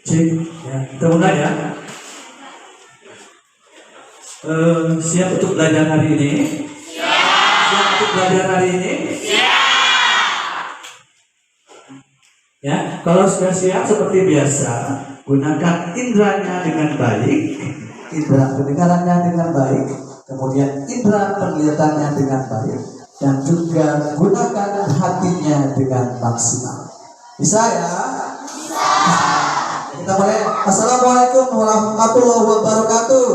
Cek, ya, kita mulai ya. Siap untuk belajar hari ini? Siap untuk belajar hari ini? Ya, kalau sudah siap seperti biasa, gunakan indranya dengan baik, indra pendengarannya dengan baik, kemudian indra penglihatannya dengan baik, dan juga gunakan hatinya dengan maksimal. Bisa ya? Bisa. Kita mulai. Assalamualaikum warahmatullahi wabarakatuh.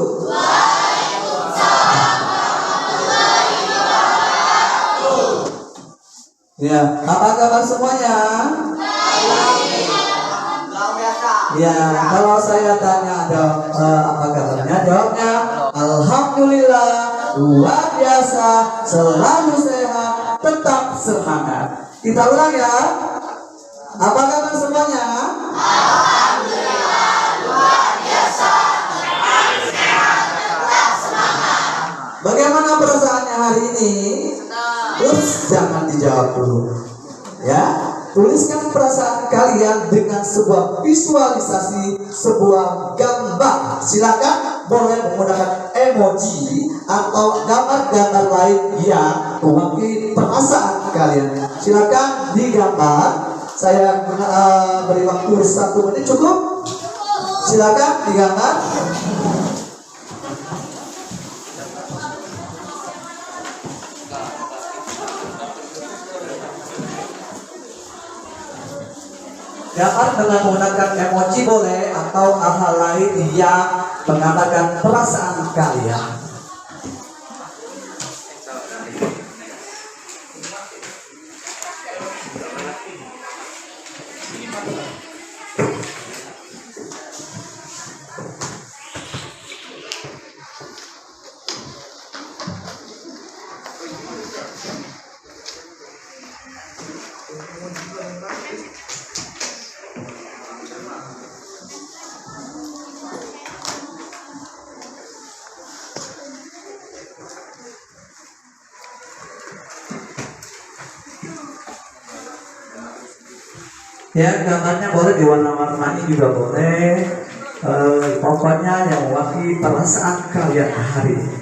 Ya, apa kabar semuanya? Ya, kalau saya tanya apa kabarnya, jawabnya alhamdulillah, luar biasa, selalu sehat, tetap semangat. Kita ulang ya. Apa kabar semuanya? Alhamdulillah, luar biasa, selalu sehat, tetap semangat. Bagaimana perasaannya hari ini? Terus jangan dijawab dulu, ya. Tuliskan perasaan kalian dengan sebuah visualisasi, sebuah gambar. Silakan boleh menggunakan emoji atau gambar-gambar lain yang mewakili perasaan kalian. Silakan digambar. Saya beri waktu 1 menit cukup. Silakan digambar. Gambar dengan menggunakan emoji boleh atau hal-hal lain yang menggambarkan perasaan kalian. Ya, gambarnya boleh diwarna-warnai juga boleh. Pokoknya yang mewakili perasaan kalian hari ini.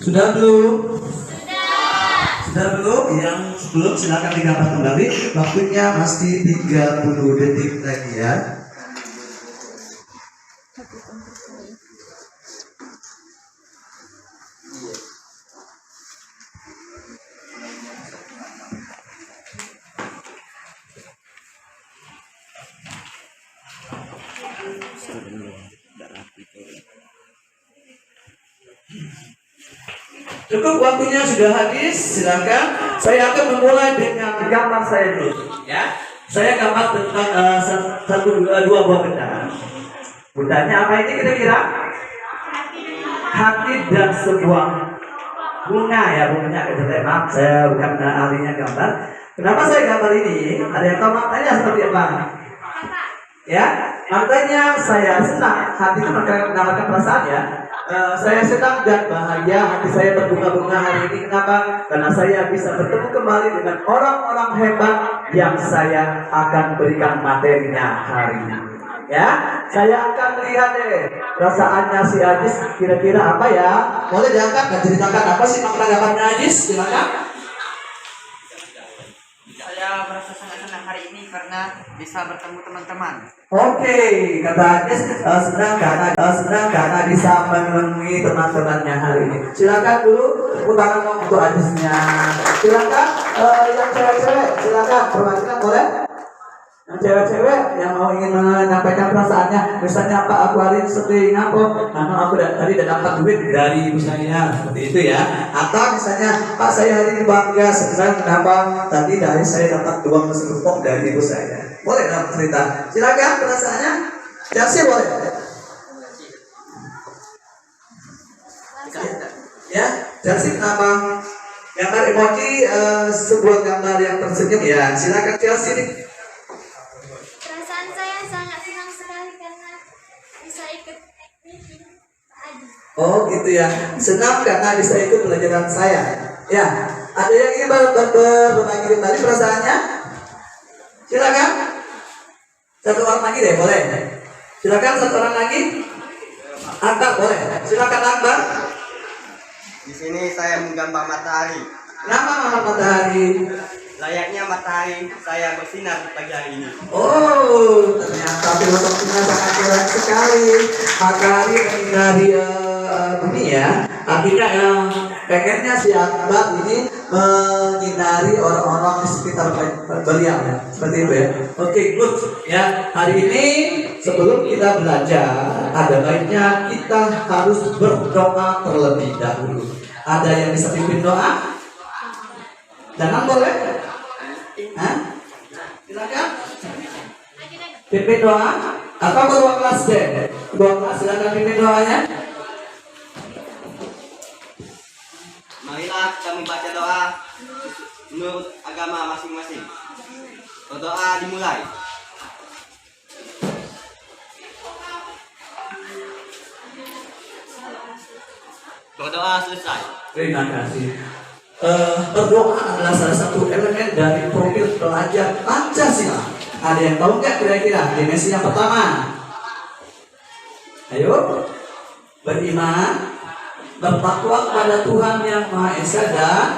Sudah belum? Sudah belum? Yang belum silakan digambar kembali. Waktunya masih 30 detik lagi ya. Cukup, waktunya sudah habis. Silakan. Saya akan memulai dengan gambar saya dulu. Ya, saya gambar tentang dua buah benda. Bendanya apa ini kira-kira? Hati dan sebuah bunga ya, bunganya. Maaf, saya bukan ahlinya gambar. Kenapa saya gambar ini? Ada yang tahu maknanya seperti apa? Ya, maknanya saya senang. Hati itu menggambarkan perasaan ya. Saya senang dan bahagia, hati saya berbunga-bunga hari ini. Kenapa? Karena saya bisa bertemu kembali dengan orang-orang hebat yang saya akan berikan materinya hari ini. Ya, saya akan melihat perasaannya si Ajis kira-kira apa ya. Boleh diangkat dan ceritakan apa sih makna gambarnya Ajis? Silakan. Saya merasa sangat senang hari ini karena bisa bertemu teman-teman. Oke, kata Agnes senang karena bisa menemui teman-temannya hari ini. Silakan dulu tepuk tangan dong untuk Agnesnya. Silakan yang cewek-cewek, silakan perwakilan boleh. Yang cewek-cewek yang mau ingin menyampaikan perasaannya, misalnya Pak aku hari ini sedih ngapa? Karena aku tadi udah dapat duit dari ibu saya, seperti itu ya. Atau misalnya Pak saya hari ini bangga senang kenapa? Tadi dari saya dapat uang serupok dari ibu saya. Boleh dong cerita. Silakan perasaannya. Chelsea boleh. Ya, Chelsea kenapa? Gambar emoji sebuah gambar yang tersenyum ya. Silakan Chelsea nih. Perasaan saya sangat senang sekali karena bisa ikut meeting Adi. Oh gitu ya. Senang karena bisa ikut pelajaran saya. Ya. Ada yang ingin berbagi kembali perasaannya? Silakan. Satu orang lagi deh, boleh. Silakan satu orang lagi. Akbar boleh. Silakan Akbar. Di sini saya menggambar matahari. Nama Muhammad Matahari. Layaknya matahari saya bersinar di pagi hari ini. Oh, ternyata filosofinya sangat keren sekali. Matahari menyinari bumi ya. Artinya pengennya si Akbar ini menyinari orang-orang di sekitar beliau ya. Seperti itu ya. Oke, good. Ya, hari ini sebelum kita belajar, ada baiknya kita harus berdoa terlebih dahulu. Ada yang bisa pimpin doa? Jangan boleh? Hah? Silakan. Pimpin doa atau ketua kelas deh. Ketua kelas silakan pimpin doanya. Marilah kita membaca doa menurut agama masing-masing. Berdoa dimulai. Berdoa selesai. Terima kasih. Berdoa adalah salah satu elemen dari profil pelajar Pancasila. Ada yang tahu nggak kira-kira dimensi yang pertama? Ayo, beriman, bertakwa kepada Tuhan yang Maha Esa dan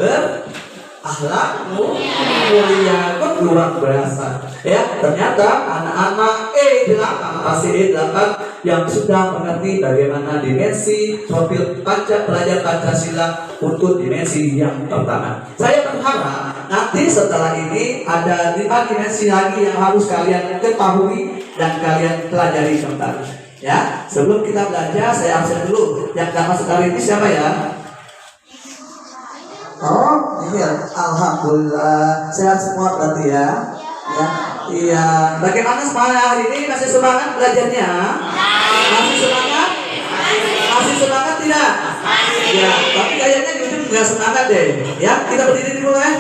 berakhlak mulia luar biasa. Ya, ternyata anak-anak E8 pasti E8 yang sudah mengerti bagaimana dimensi profil pelajar Pancasila untuk dimensi yang pertama. Saya berharap nanti setelah ini ada 5 dimensi lagi yang harus kalian ketahui dan kalian pelajari kembali. Ya, sebelum kita belajar saya absen dulu. Yang pertama sekali ini siapa ya? Oh, ini ya. Alhamdulillah sehat semua berarti ya. Ya, iya. Bagaimana semangat hari ini? Masih semangat belajarnya? Masih semangat? Masih semangat tidak? Ya, tapi kayaknya di ujung nggak semangat deh. Ya, kita berdiri dulu ya.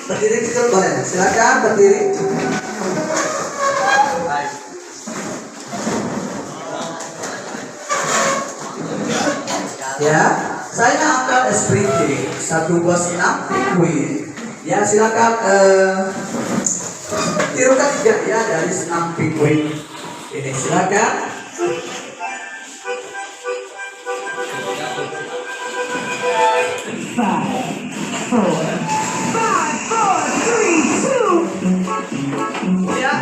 Berdiri dulu boleh. Silakan berdiri. Ya, saya akan explain satu buah senam penguin. Ya, silakan tirukan 3 ya dari senam penguin. Ini silakan. Ya.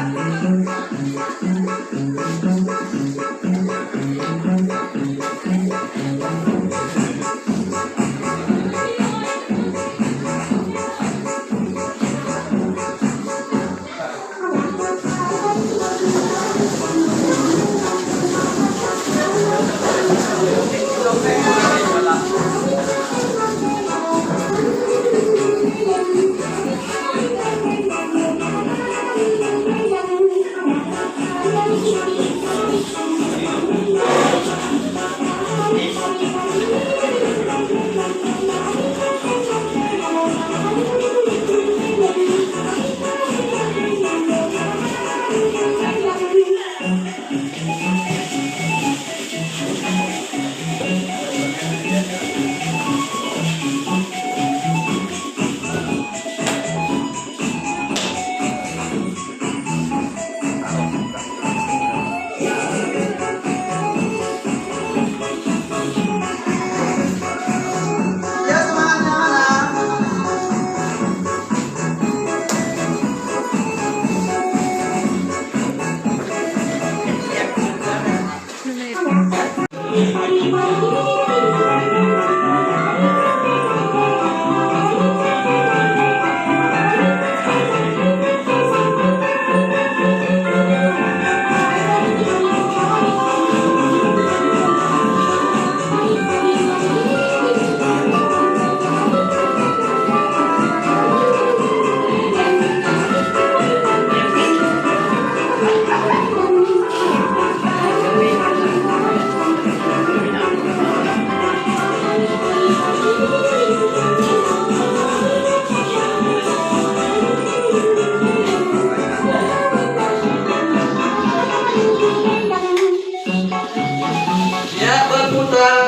Ya, berputar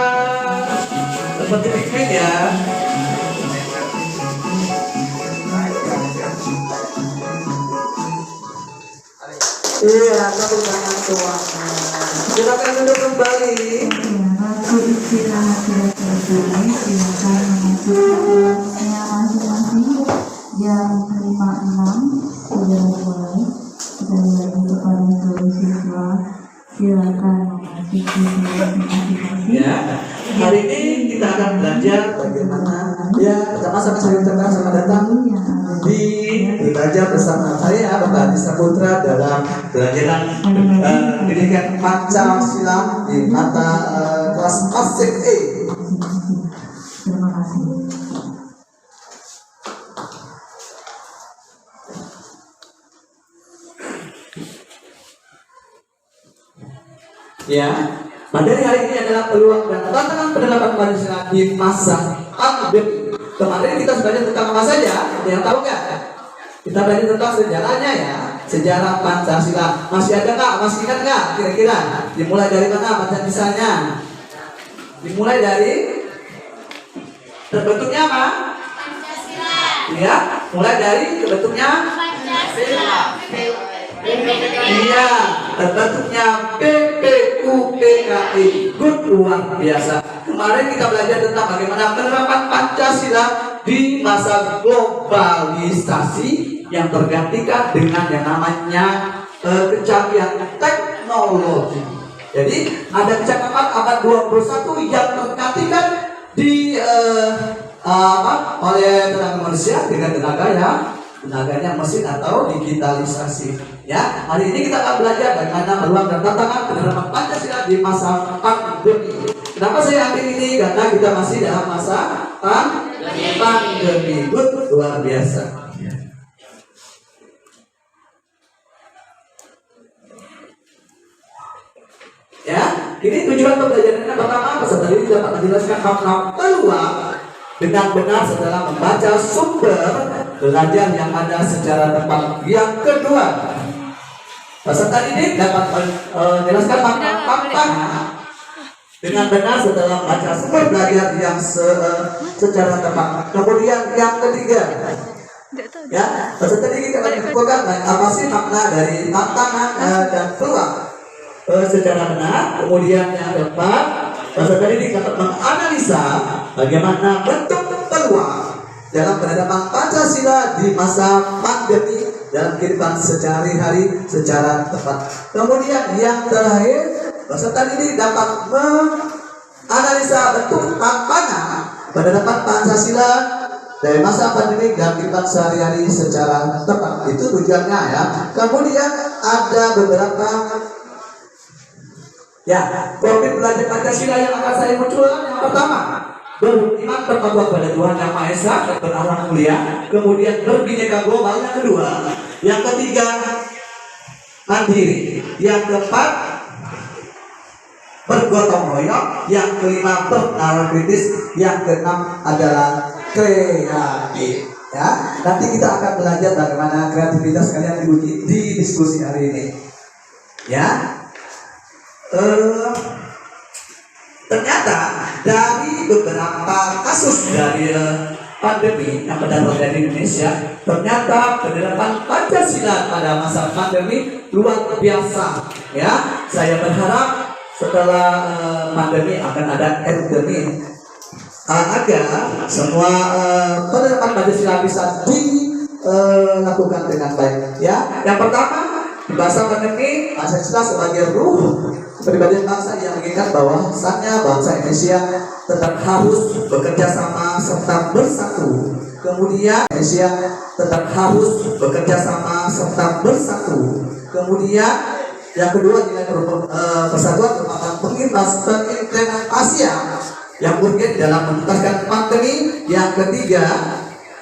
seperti piknik ya. Iya, satu tangan tuanya. Silakan duduk kembali. Waktu istirahat sudah selesai, silakan menuju kelasnya masing-masing. Jam 5.06 sudah mulai. Sekali lagi kepada seluruh siswa, silakan memasuki kelas masing-masing. Ya, hari ini kita akan belajar bagaimana ya sama-sama saya ucapkan selamat datang di belajar bersama saya Bapak Adi Saputra dalam pelajaran pendidikan Pancasila di mata kelas Asik E. Terima kasih. Ya, materi hari ini adalah peluang dan tantangan penerapan Pancasila di masa pandemi. Kemarin kita sudah belajar tentang apa saja? Ada yang tahu nggak? Kita belajar tentang sejarahnya ya, sejarah Pancasila. Masih ada nggak? Masih ingat nggak? Kira-kira dimulai dari mana Pancasilanya? Dimulai dari terbentuknya apa? Pancasila. Ya, mulai dari terbentuknya. Pancasila. Iya, terbentuknya BPUPKI. Good, luar biasa. Kemarin kita belajar tentang bagaimana penerapan Pancasila di masa globalisasi yang tergantikan dengan yang namanya kecanggihan teknologi. Jadi ada kecakapan abad 21 yang tergantikan di oleh tenaga manusia dengan tenaganya mesin atau digitalisasi. Ya, hari ini kita akan belajar bagaimana peluang dan tantangan penerapan Pancasila di masa pandemi. Kenapa saya ambil ini? Karena kita masih dalam masa pandemi. Good, luar biasa. Ya, ini tujuan pembelajaran yang pertama, peserta didik dapat menjelaskan hal-hal peluang dengan benar setelah membaca sumber belajar yang ada secara tepat. Yang kedua, peserta didik dapat menjelaskan fakta dengan benar setelah membaca sumber belajar yang secara tepat. Kemudian yang ketiga, ya, peserta didik dapat menyimpulkan apa sih makna dari tantangan dan peluang secara benar. Kemudian yang keempat, peserta didik dapat menganalisa bagaimana bentuk peluang dalam penerapan Pancasila di masa pandemi dalam kehidupan sehari-hari secara tepat. Kemudian yang terakhir, peserta didik dapat menganalisa bentuk tantangan penerapan Pancasila dari masa pandemi dalam kehidupan sehari-hari secara tepat. Itu tujuannya ya. Kemudian ada beberapa profil belajar Pancasila yang akan saya munculkan. Yang pertama, beriman bertakwa kepada Tuhan Yang Maha Esa dan berakhlak mulia. Kemudian berbhinneka global. Yang kedua, yang ketiga, mandiri. Yang keempat, bergotong royong. Yang kelima, bernalar kritis. Yang keenam adalah kreatif. Ya, nanti kita akan belajar bagaimana kreativitas kalian diuji di diskusi hari ini. Ya. Ternyata dari beberapa kasus dari pandemi yang terdapat dari Indonesia, ternyata penerapan Pancasila pada masa pandemi luar biasa. Ya, saya berharap setelah pandemi akan ada endemi agar semua penerapan Pancasila bisa dilakukan dengan baik. Ya, yang pertama, di masa pandemi Pancasila sebagai ruh Kepribadian bangsa yang mengingat bahwasannya bangsa Indonesia tetap harus bekerja sama serta bersatu. Kemudian Indonesia tetap harus bekerja sama serta bersatu. Kemudian yang kedua nilai persatuan merupakan pengimplementasi yang urgen dalam menuntaskan pandemi. Yang ketiga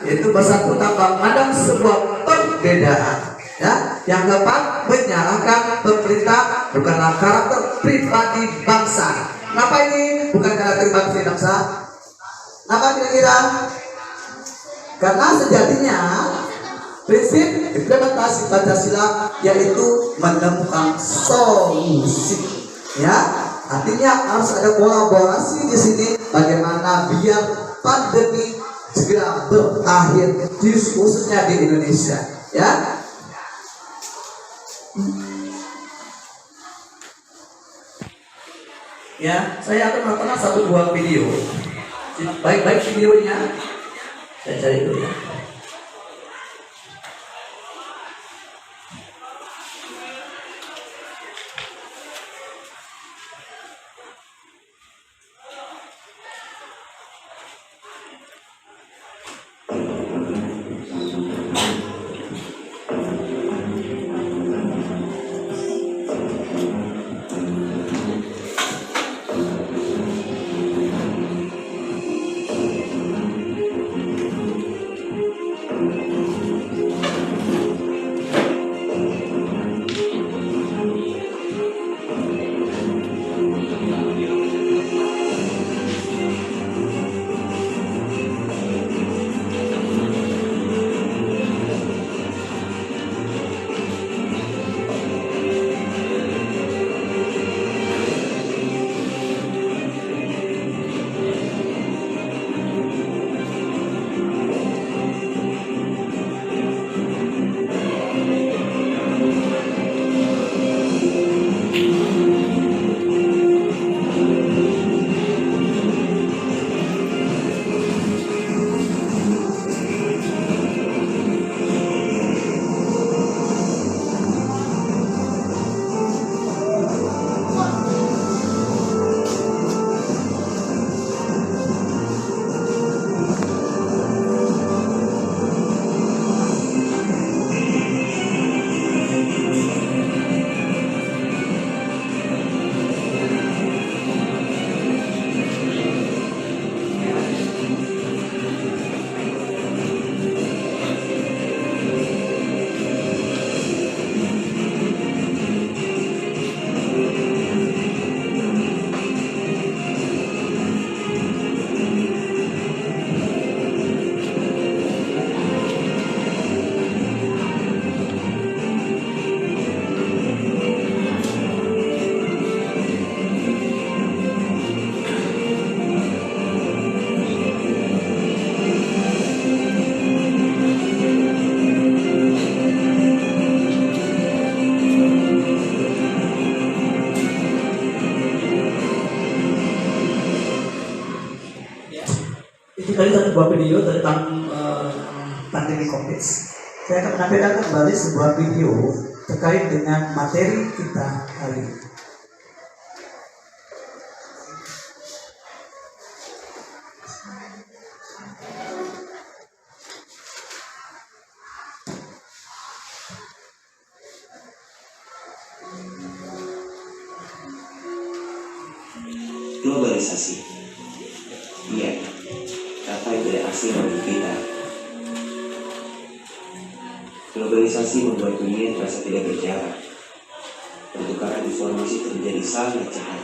yaitu bersatu tanpa memandang sebuah perbedaan. Ya, yang keempat menyalahkan pemerintah bukanlah karakter pribadi bangsa. Kenapa ini bukan karakter pribadi bangsa? Kenapa kira-kira? Karena sejatinya prinsip implementasi Pancasila yaitu menemukan solusi. Ya, artinya harus ada kolaborasi di sini. Bagaimana biar pandemi segera berakhir, khususnya di Indonesia. Ya. Ya, saya akan melakukan satu buah video. Baik-baik videonya. Saya cari dulu ya. Itu tadi satu buah video tentang pandemi COVID. Saya akan menampilkan kembali sebuah video terkait dengan materi kita hari ini. Globalisasi. Iya, kata yang tidak asing bagi kita. Globalisasi membuat dunia terasa tidak berjarak. Pertukaran informasi terjadi sangat cepat.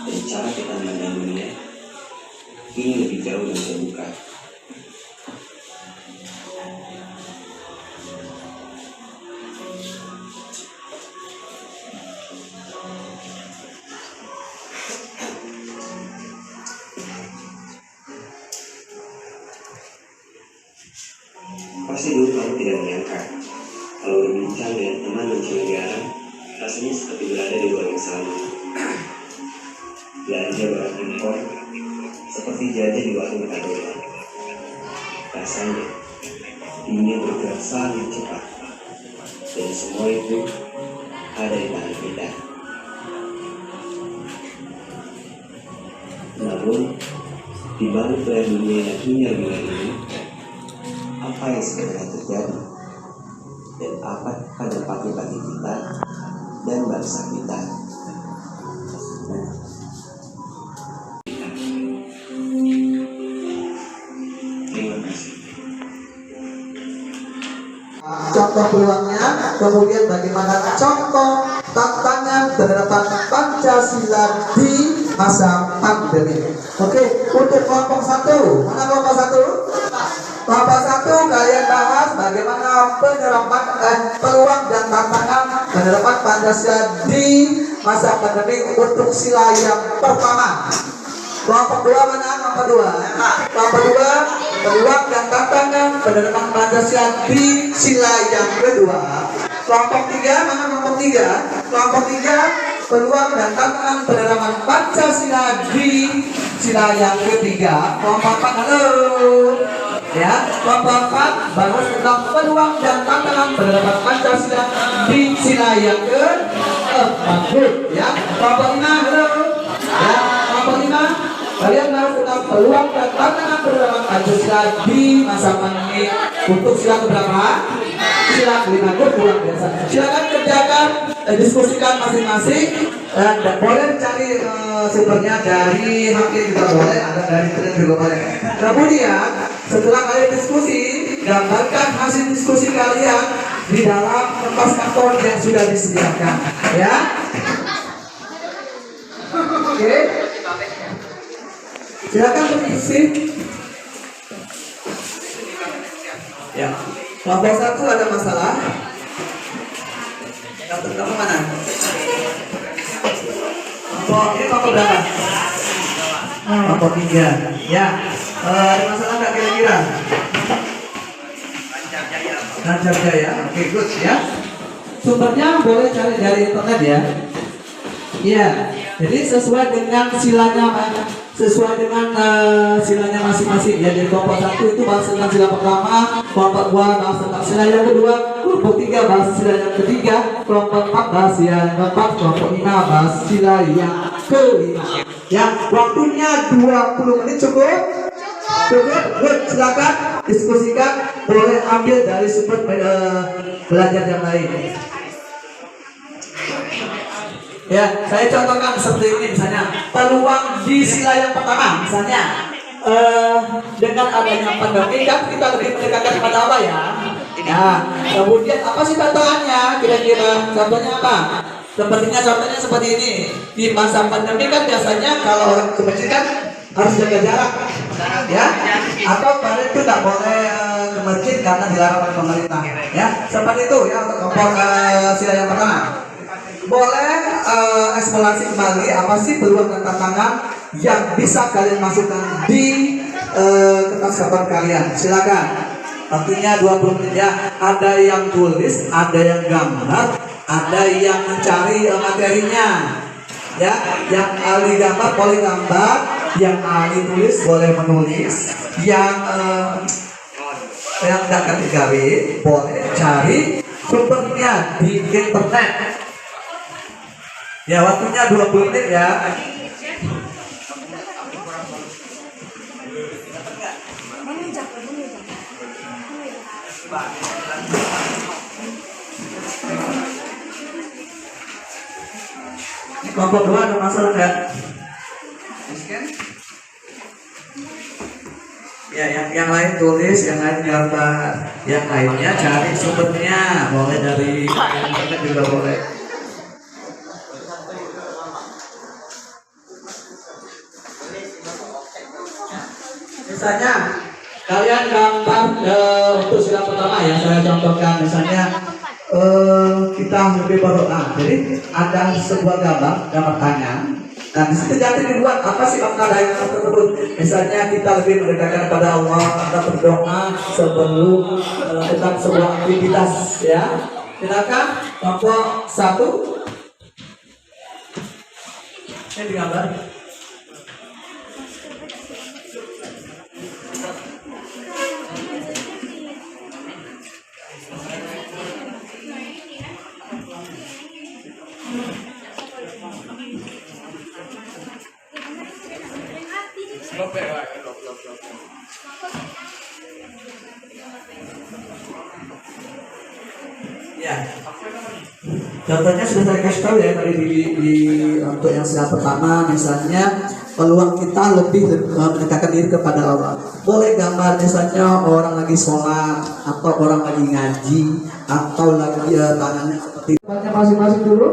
Dan cara kita memandang dunia kini lebih jauh dan terbuka. Pasti dulu kamu tidak menyangka kalau berbincang dengan teman mancanegara rasanya seperti berada di luar yang sama. Belanja barang impor seperti jajan di warung kadolan. Rasanya dunia bergerak sangat cepat dan semua itu ada di tangan kita. Namun, di balik layar dunia yang hingar-bingar ini, apa yang sebenarnya terjadi? Dan apa dampaknya bagi kita dan bangsa kita? Terima kasih. Contoh peluangnya, kemudian bagaimana contoh tantangan penerapan Pancasila di masa pandemi. Oke, untuk kelompok 1, mana kelompok 1? Kelompok 1 kalian bahas bagaimana penerapan peluang dan tantangan penerapan Pancasila di masa pandemi untuk sila yang pertama. Kelompok 2 mana? Kelompok 2. Kelompok 2 peluang dan tantangan penerapan Pancasila di sila yang kedua. Kelompok 3 mana? Kelompok 3. Kelompok 3 peluang dan tantangan penerapan Pancasila di sila yang ketiga. Kelompok 4 halo. Ya, kelompok 4 bahas tentang peluang dan tantangan penerapan Pancasila di sila yang keempat. Ya, kelompok 5 halo. Ya, kelompok 5 kalian harus tentang peluang dan tantangan penerapan Pancasila di masa pandemi untuk sila keberapa? Sila kelima. Kurang biasa. Silakan kerjakan, diskusikan masing-masing dan boleh cari sumbernya dari hakim juga boleh, ada dari internet juga boleh. Kemudian setelah kalian diskusi, gambarkan hasil diskusi kalian di dalam kertas karton yang sudah disediakan. Ya. Oke. Silakan berisi. Ya, kelompok 1 ada masalah. Kamu mana? Kelompok berapa? Kelompok 3. Ya, ada masalah nggak kira-kira? Lancar jaya. Oke, good ya. Sumbernya boleh cari dari internet ya. Iya, jadi sesuai dengan silanya masing-masing. Ya, dari kelompok 1 itu bahas tentang sila pertama, kelompok 2 bahas tentang sila yang kedua, kelompok 3 bahas sila yang ketiga, kelompok 4 bahas sila yang keempat, kelompok 5 bahas sila yang kelima. Ya, waktunya 20 menit cukup? Cukup? Good, silakan diskusikan, boleh ambil dari sumber belajar yang lain. Ya, saya contohkan seperti ini misalnya peluang di sila yang pertama misalnya dengan adanya pandemi kan kita lebih mendekatkan kepada apa ya? Ya, kemudian apa sih tantangannya? Kira-kira contohnya apa? Sepertinya contohnya seperti ini. Di masa pandemi kan biasanya kalau orang ke masjid kan harus jaga jarak, ya. Atau kalian itu tidak boleh ke masjid karena dilarang oleh pemerintah, ya. Seperti itu ya untuk kelompok sila yang pertama. Boleh eksplorasi kembali apa sih peluang dan tantangan yang bisa kalian masukkan di kertas karton kalian. Silakan. Waktunya 20 menit ya. Ada yang tulis, ada yang gambar, ada yang mencari materinya. Ya, yang ahli gambar boleh gambar, yang ahli tulis boleh menulis, yang tidak kategori boleh cari sumbernya di internet. Ya, waktunya 20 menit ya. Kelompok 2 ada masalah nggak? Ya, yang lain tulis, yang lain gambar, yang lainnya cari sumbernya, boleh dari internet juga boleh. Misalnya kalian gambar untuk sila pertama ya, saya contohkan misalnya kita lebih berdoa. Jadi ada sebuah gambar tangan. Nah, di situ nanti dibuat apa sih makna dari tersebut. Misalnya kita lebih mendekatkan kepada Allah, kita berdoa sebelum tentang sebuah aktivitas ya. Silakan kelompok 1. Ini digambar. Ya. Contohnya sudah saya kasih tahu ya tadi untuk yang sila pertama, misalnya peluang kita lebih mendekatkan diri kepada Allah. Boleh gambar misalnya orang lagi sholat atau orang lagi ngaji atau lagi tangannya seperti masing-masing dulu.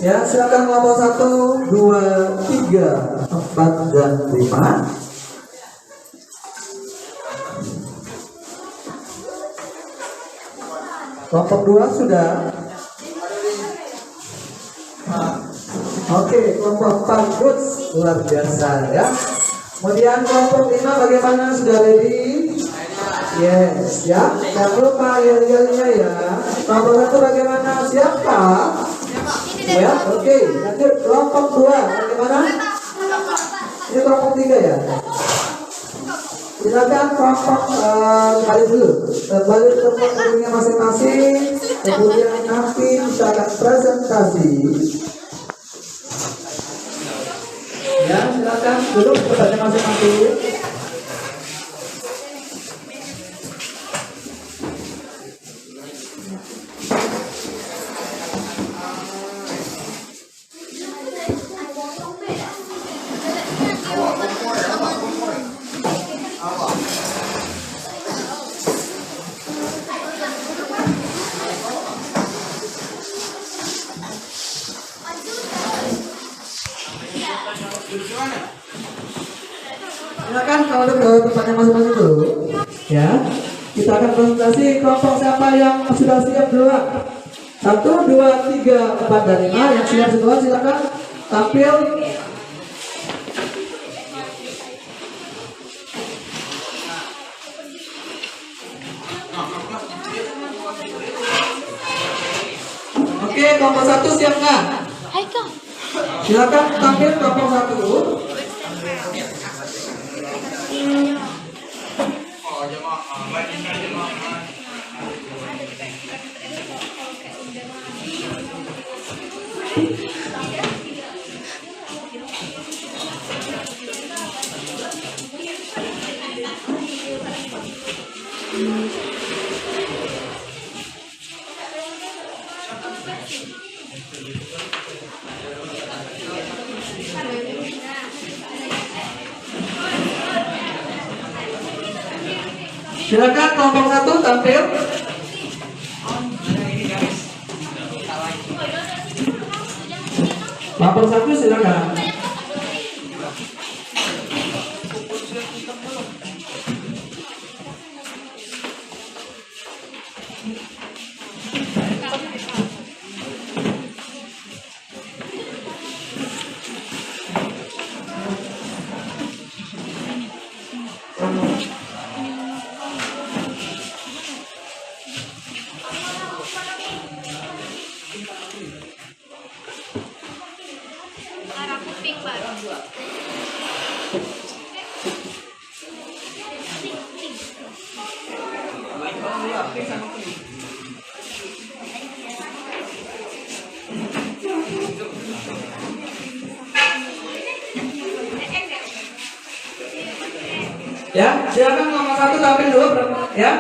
Ya, silakan kelompok 1, 2, 3, 4, dan 5. Kelompok 2 sudah. Oke, kelompok 4 good, luar biasa ya. Kemudian kelompok 5 bagaimana, sudah ready? Yes, ya. Jangan lupa yel-yelnya ya. Kelompok 1 bagaimana? Siapa? Ya, oke. Lanjut kelompok 2 bagaimana? Ini kelompok 3 ya. Silakan kelompok kali dulu. Kembali ke tempatnya masing-masing. Kemudian nanti kita akan presentasi. Ya, silakan duduk ke tempatnya masing-masing. Silakan kalau ke tempatnya masing-masing dulu. Ya, kita akan presentasi kelompok siapa yang sudah siap duluan. 1, 2, 3, 4, dan 5. Yang siap duluan silakan tampil. Oke, kelompok 1 siap nggak? Silakan tampil kelompok 1. Silakan kelompok 1 tampil. Kelompok 1 silakan. Arah kuping, Pak. Ya, silakan kelompok 1 tampil dulu, ya.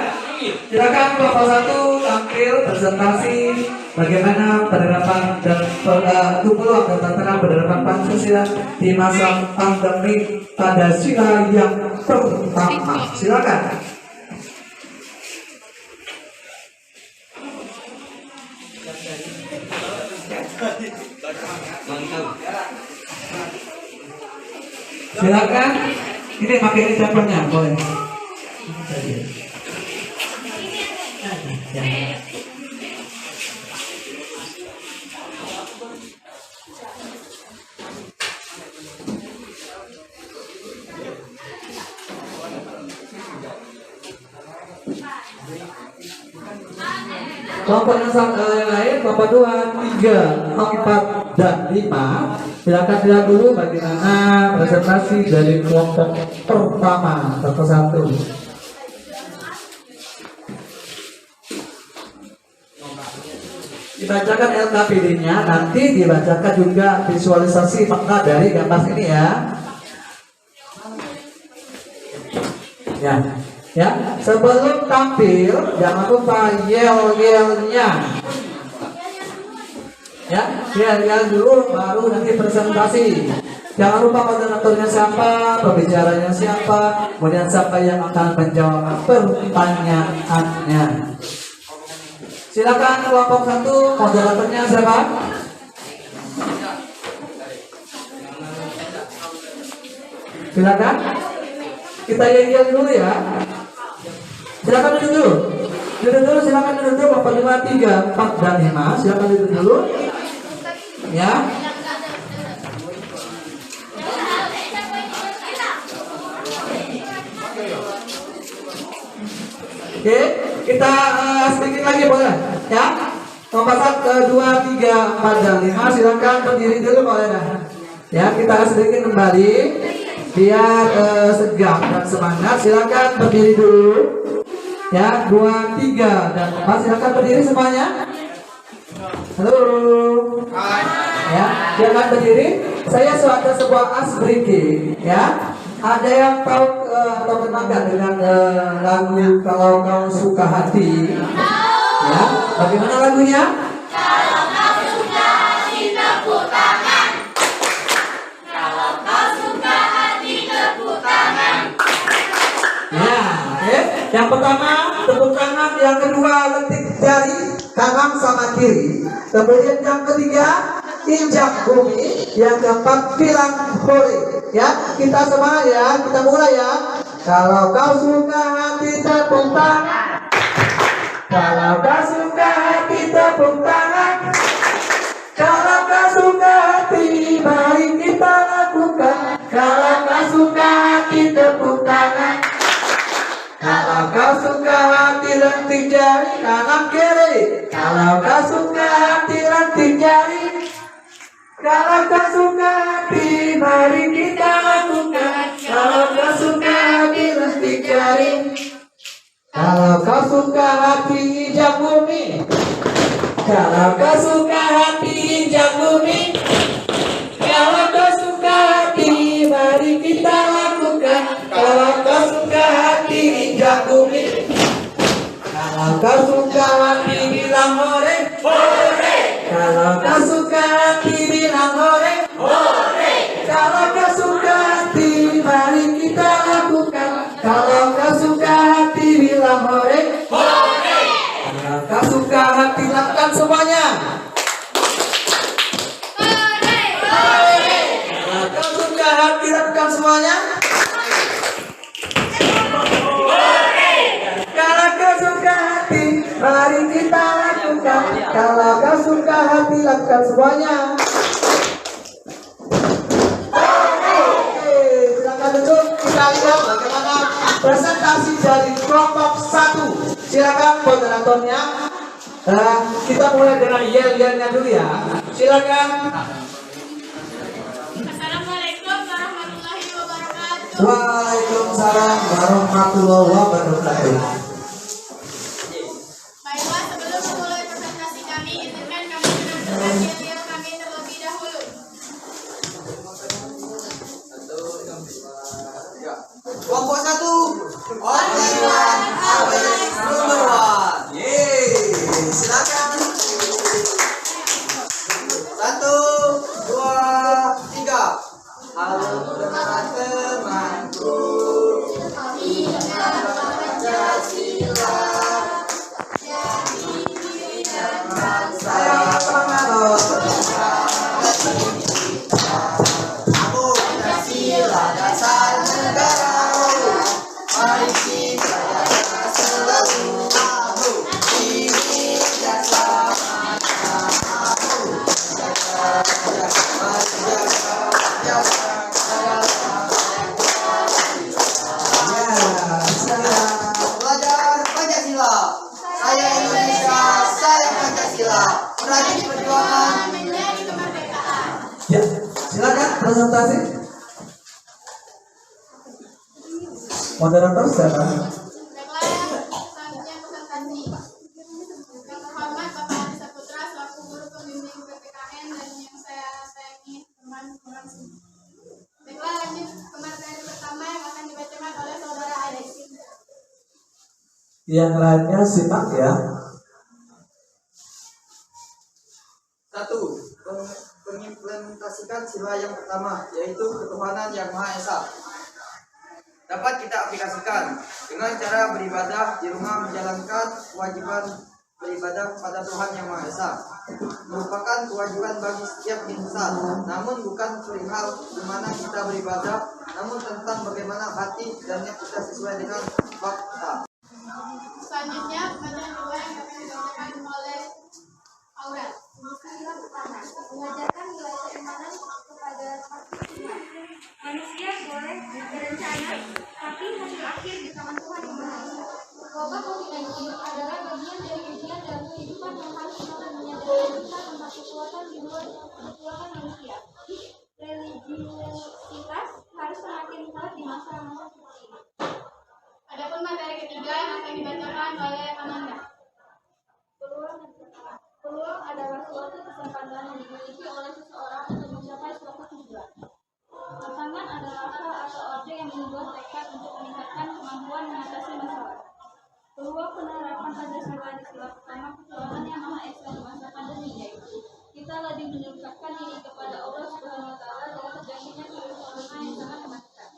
Silakan kelompok 1 tampil presentasi bagaimana penerapan dan peluang dan tantangan penerapan Pancasila di masa pandemi pada sila yang pertama. Silakan. Silakan. Ini pakai ini dapurnya, boleh. Kelompok yang lain, kelompok 2, 3, 4, dan 5. Silakan lihat dulu bagaimana presentasi dari kelompok pertama satu-satu. Dibacakan LKPD-nya, nanti dibacakan juga visualisasi fakta dari gambar ini ya. Ya. Sebelum tampil jangan lupa yel-yelnya. Ya, yel-yel dulu baru nanti presentasi. Jangan lupa moderatornya siapa, pembicaranya siapa, kemudian siapa yang akan menjawab pertanyaannya. Silakan kelompok 1, moderatornya siapa? Silakan. Kita yel-yel dulu ya. Silakan duduk dulu. Silakan duduk dulu. 4, 5, 3, 4 dan 5. Silakan duduk dulu. Ya. Oke, kita sedikit lagi boleh ya. Nomor 1, 2, 3, 4 dan 5. Silakan berdiri dulu boleh dah. Ya, kita sedikit kembali biar segar dan semangat. Silakan berdiri dulu. Ya, 2, 3 dan 4. Silakan berdiri semuanya. Halo. Ya, silakan berdiri. Saya ada sebuah as breaking. Ya, ada yang tahu atau kenal nggak dengan lagu Kalau Kau Suka Hati? Ya, bagaimana lagunya? Kalau kau suka hati tepuk tangan. Kalau kau suka hati tepuk tangan. Ya, oke. Yang pertama tepuk tangan, yang kedua letik jari kanan sama kiri. Kemudian yang ketiga injak bumi, yang keempat bilang hore. Ya, kita semua ya, kita mulai ya. Kalau kau suka hati tepuk tangan. Kalau kau suka hati tepuk tangan. Kalau kau suka hati mari kita lakukan. Kalau kau suka hati tepuk tangan. Kalau kau suka hati lentik jari kanan kiri. Kalau kau suka hati lentik jari. Kalau kau suka hati mari kita lakukan. Kalau kau suka hati lentik jari. Kalau kau suka hati injak bumi. Kalau kau suka hati injak bumi. Kalau kau suka hati mari kita lakukan. Kalau kau suka hati injak bumi. Kalau kau suka hati bilang hore. Hore. Kalau kau suka hati bilang hore. Hore. Kalau kau suka hati mari kita lakukan. Kalau kau suka hati bilang hore. Hore. Kalau kau suka hati lakukan semuanya. Hore. Hore. Kalau kau suka hati lakukan semuanya. Kalau kau suka hati mari kita lakukan. Kalau kau suka hati lakukan semuanya. Oke, silakan duduk. Kita lihat bagaimana presentasi dari kelompok 1. Silakan moderatornya. Kita mulai dengan yel-yelnya dulu ya. Silakan. Assalamualaikum warahmatullahi wabarakatuh. Waalaikumsalam warahmatullahi wabarakatuh. Baiklah, sebelum memulai presentasi kami, izinkan kami menentukan yel-yel kami terlebih dahulu. Kelompok 1. Only one, always number one. Yeay. Silakan. 1, 2, 3. Halo teman-temanku. Kita Pancasila. Ya, silakan presentasi. Moderator siapa? Baiklah, selanjutnya presentasi. Yang terhormat Bapak Adi Saputra selaku guru pembimbing PPKN dan yang saya sayangi teman-teman semua. Baiklah, lanjut ke materi pertama yang akan dibacakan oleh saudara Alex. Yang lainnya simak ya. 1. Mengimplementasikan sila yang pertama, yaitu ketuhanan yang Maha Esa. Dapat kita aplikasikan dengan cara beribadah di rumah, menjalankan kewajiban beribadah kepada Tuhan yang Maha Esa. Merupakan kewajiban bagi setiap insan, namun bukan perihal di mana kita beribadah, namun tentang bagaimana hati dan niat kita sesuai dengan fakta. Selanjutnya, pembacaan kedua yang akan dibacakan oleh Aura. Sila pertama, mengajarkan nilai keimanan kepada Tuhan. Manusia boleh berencana, tapi hasil akhir di tangan Tuhan yang Maha Esa. Wabah COVID-19 adalah bagian dari ujian dalam kehidupan yang harus selalu menyadarkan kita tentang kekuatan di luar kekuatan manusia. Religiositas harus semakin kuat di masa-masa seperti ini. Adapun materi ketiga yang akan dibacakan oleh Amanda. Peluang adalah suatu kesempatan yang dimiliki oleh seseorang untuk mencapai suatu tujuan. Tantangan adalah hal atau objek yang membuat tekad untuk meningkatkan kemampuan mengatasi masalah. Peluang penerapan Pancasila di sila pertama ketuhanan yang Maha Esa di masa pandemi, yaitu kita lebih mendekatkan diri kepada Allah Subhanahu wa Ta'ala dengan terjadinya virus corona yang sangat mematikan.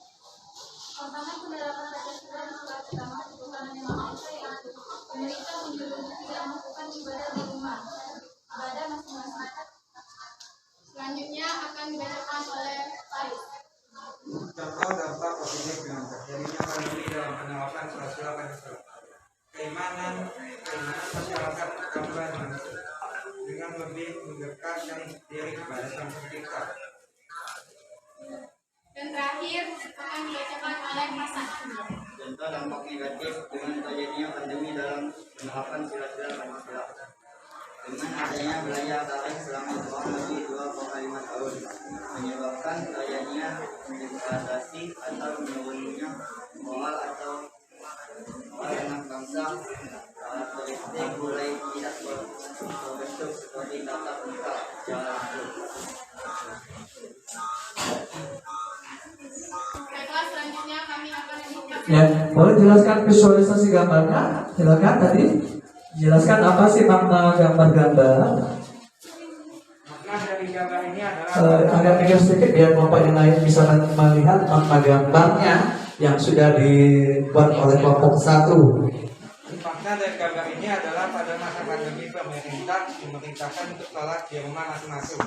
Tantangan penerapan Pancasila di sila pertama ketuhanan yang Maha Esa, yaitu pemerintah menyuruh tidak melakukan ibadah di rumah, ibadah masing-masing. Selanjutnya akan dibacakan oleh Faris. Contoh dampak positif dengan terjadinya pandemi dalam penerapan sila Pancasila. Keimanan masyarakat tambah manusia dengan lebih mendekatkan diri kepada Sang Pencipta. Dan terakhir akan dibacakan oleh Hasan. Contoh dampak negatif dengan terjadinya pandemi dalam penerapan sila-sila Pancasila. Dengan adanya belanja tarik selama kurang lebih 2,5 tahun, menyebabkan terjadinya degradasi atau menurunnya moral atau anak bangsa. Karakteristik mulai tidak berbentuk seperti tatap muka secara langsung. Baiklah, selanjutnya kami akan membuka. Ya, boleh jelaskan visualisasi gambarnya? Silakan tadi. Jelaskan apa sih makna gambar-gambar? Makna dari gambar ini adalah Agak mikir sedikit biar Bapak yang lain bisa melihat makna gambarnya yang sudah dibuat oleh kelompok 1. makna dari gambar ini adalah pada masa pandemi pemerintah memerintahkan untuk sholat di rumah masing-masing.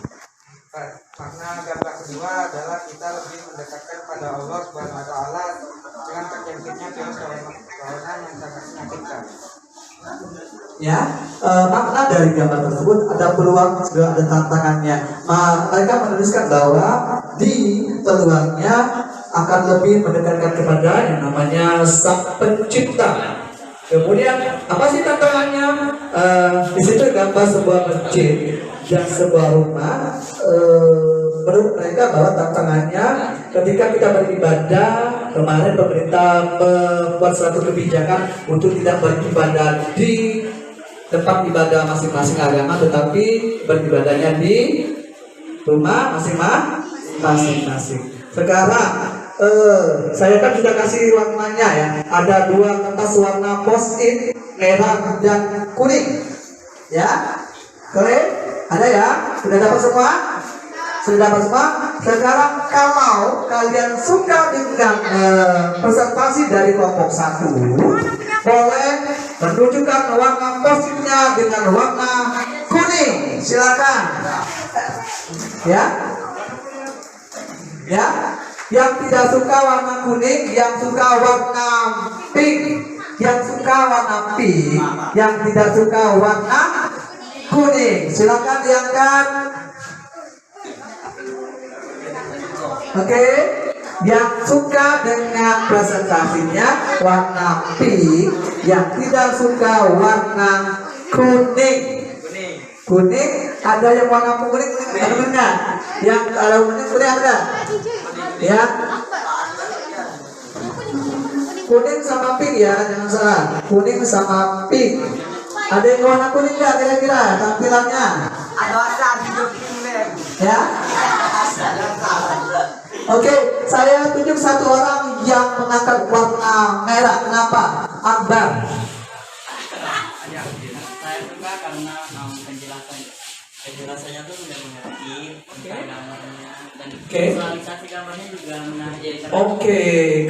Makna gambar kedua adalah kita lebih mendekatkan pada Allah Subhanahu wa Ta'ala dengan terjangkitnya virus corona yang sangat menyakitkan. Ya, makna dari gambar tersebut ada peluang juga ada tantangannya. Mereka menuliskan bahwa di peluangnya akan lebih mendekatkan kepada yang namanya Sang Pencipta. Kemudian apa sih tantangannya? Di situ gambar sebuah masjid dan sebuah rumah. Menurut mereka bahwa tantangannya ketika kita beribadah, kemarin pemerintah membuat suatu kebijakan untuk tidak beribadah di tempat ibadah masing-masing agama, tetapi beribadahnya di rumah masing-masing. Sekarang saya kan sudah kasih warnanya ya. Ada 2 kertas warna post-it merah dan kuning. Ya, kalian ada ya? Sudah dapat semua? Sudah dapat semua? Sekarang kalau kalian suka dengan presentasi dari kelompok 1, boleh menunjukkan warna post-itnya dengan warna kuning. Silakan. Ya. Ya. Yang tidak suka warna kuning, yang suka warna pink, yang suka warna pink, yang tidak suka warna kuning. Silakan diangkat. Oke, yang suka dengan presentasinya warna pink, yang tidak suka warna kuning. Kuning, ada yang warna kuning, ada enggak? Yang ada umumnya kuning ada? Ya. Kuning sama pink ya, jangan salah. Kuning sama pink. Ada yang warna kuning nggak kira-kira tampilannya? Ada asal hidup ini. Ya. Oke, saya tunjuk satu orang yang mengangkat warna merah. Kenapa? Akbar. Saya suka karena penjelasannya tuh mudah mengerti, gambarnya dan visualisasi gambarnya juga menarik. Oke,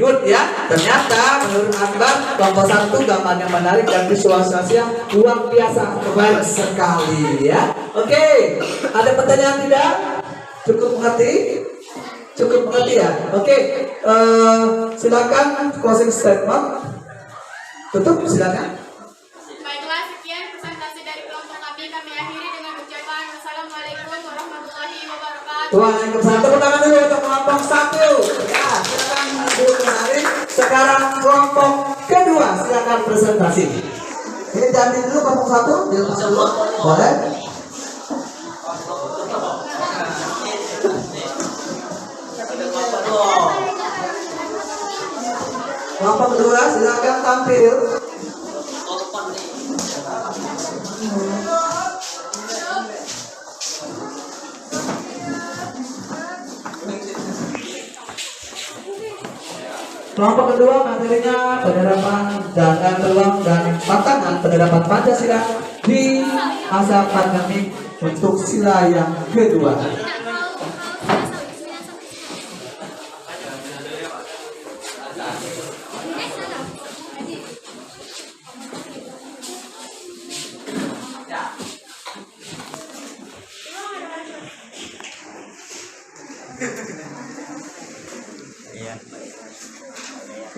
good ya. Ternyata menurut Akbar kelompok 1 gambarnya menarik dan visualisasinya luar biasa, keren sekali ya. Oke, ada pertanyaan tidak? Cukup mengerti? Cukup mengerti ya. Oke, silakan closing statement. Tutup silakan. Baiklah, sekian presentasi dari kelompok kami. Kami akhiri dengan ucapan wassalamualaikum warahmatullahi wabarakatuh. Waalaikumsalam. Tepuk tangan dulu untuk kelompok 1. Ya, silakan dulu menarik. Sekarang kelompok kedua, silakan presentasi. Ini jangan dulu kelompok 1, dulu. Boleh? Kelompok kedua, silakan tampil. Kelompok kedua materinya penerapan dana peluang dan tantangan penerapan Pancasila di masa pandemi untuk sila yang kedua.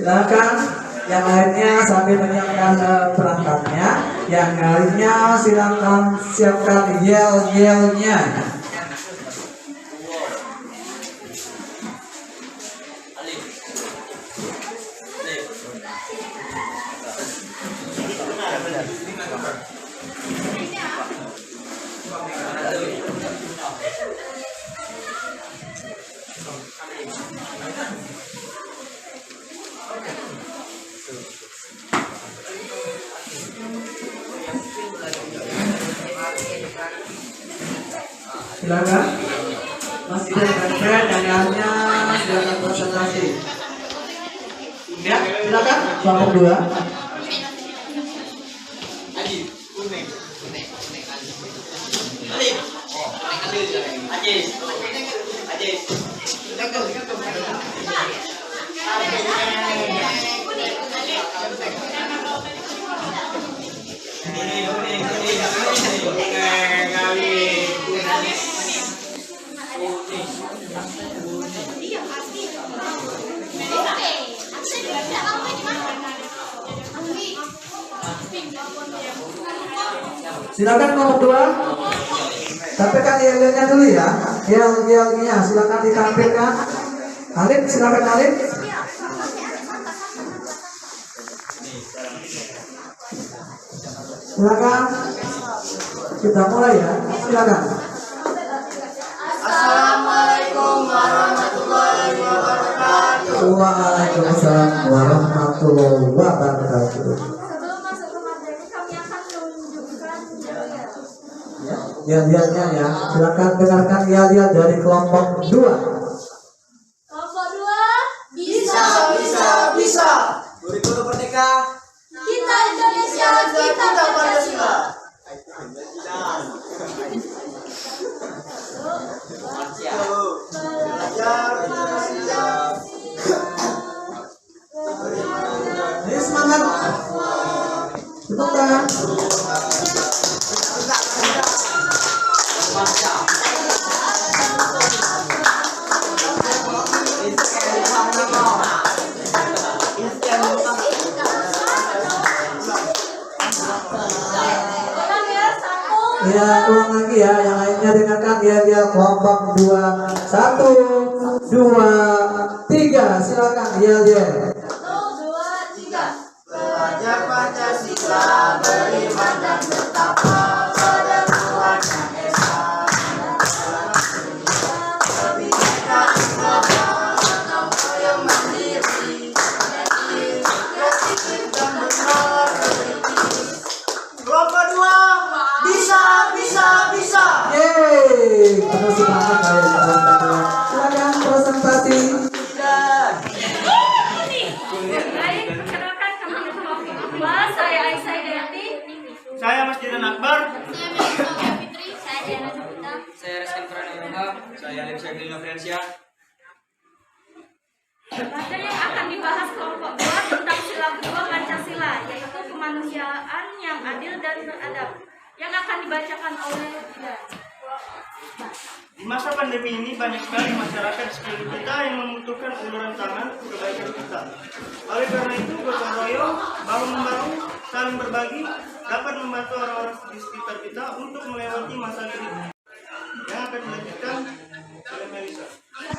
Silakan yang lainnya sambil menyiapkan perangkatnya, yang lainnya silakan siapkan yel-yelnya. Silakan. Masih ada dananya, silakan presentasi. Ya, silakan. Kelompok 2. Silakan kelompok 2. Tapi kan yel-yelnya dulu ya. Yel-yelnya silakan ditampilkan. Alif, silakan Alif. Silakan. Kita mulai ya. Silakan. Assalamualaikum warahmatullahi wabarakatuh. Waalaikumsalam warahmatullahi wabarakatuh. Sebelum masuk ke materi, kami akan menunjukkan Yel-yelnya ya. Silakan dengarkan yel-yel dari kelompok 2. kelompok 2. Bisa, bisa, bisa. Guru-guru Merdeka. Kita Indonesia, kita Pancasila. Ayo semangat. Tepuk tangan. Ya, ulang lagi ya. Yang lainnya dengarkan ya kelompok 2. 1, 2, 3. Silakan ya. 1, 2, 3. Belajar Pancasila, beriman dan bertakwa pada Tuhan Yang Esa. Saya Alexia Friensia. Materi yang akan dibahas kelompok 2 tentang sila kedua Pancasila, yaitu kemanusiaan yang adil dan beradab, yang akan dibacakan oleh Bidan. Di masa pandemi ini banyak sekali masyarakat di sekeliling kita yang membutuhkan uluran tangan kebaikan kita. Oleh karena itu, gotong royong, bahu-membahu, saling berbagi dapat membantu orang-orang di sekitar kita untuk melewati masa ini. Yang akan dilanjutkan oleh Melisa.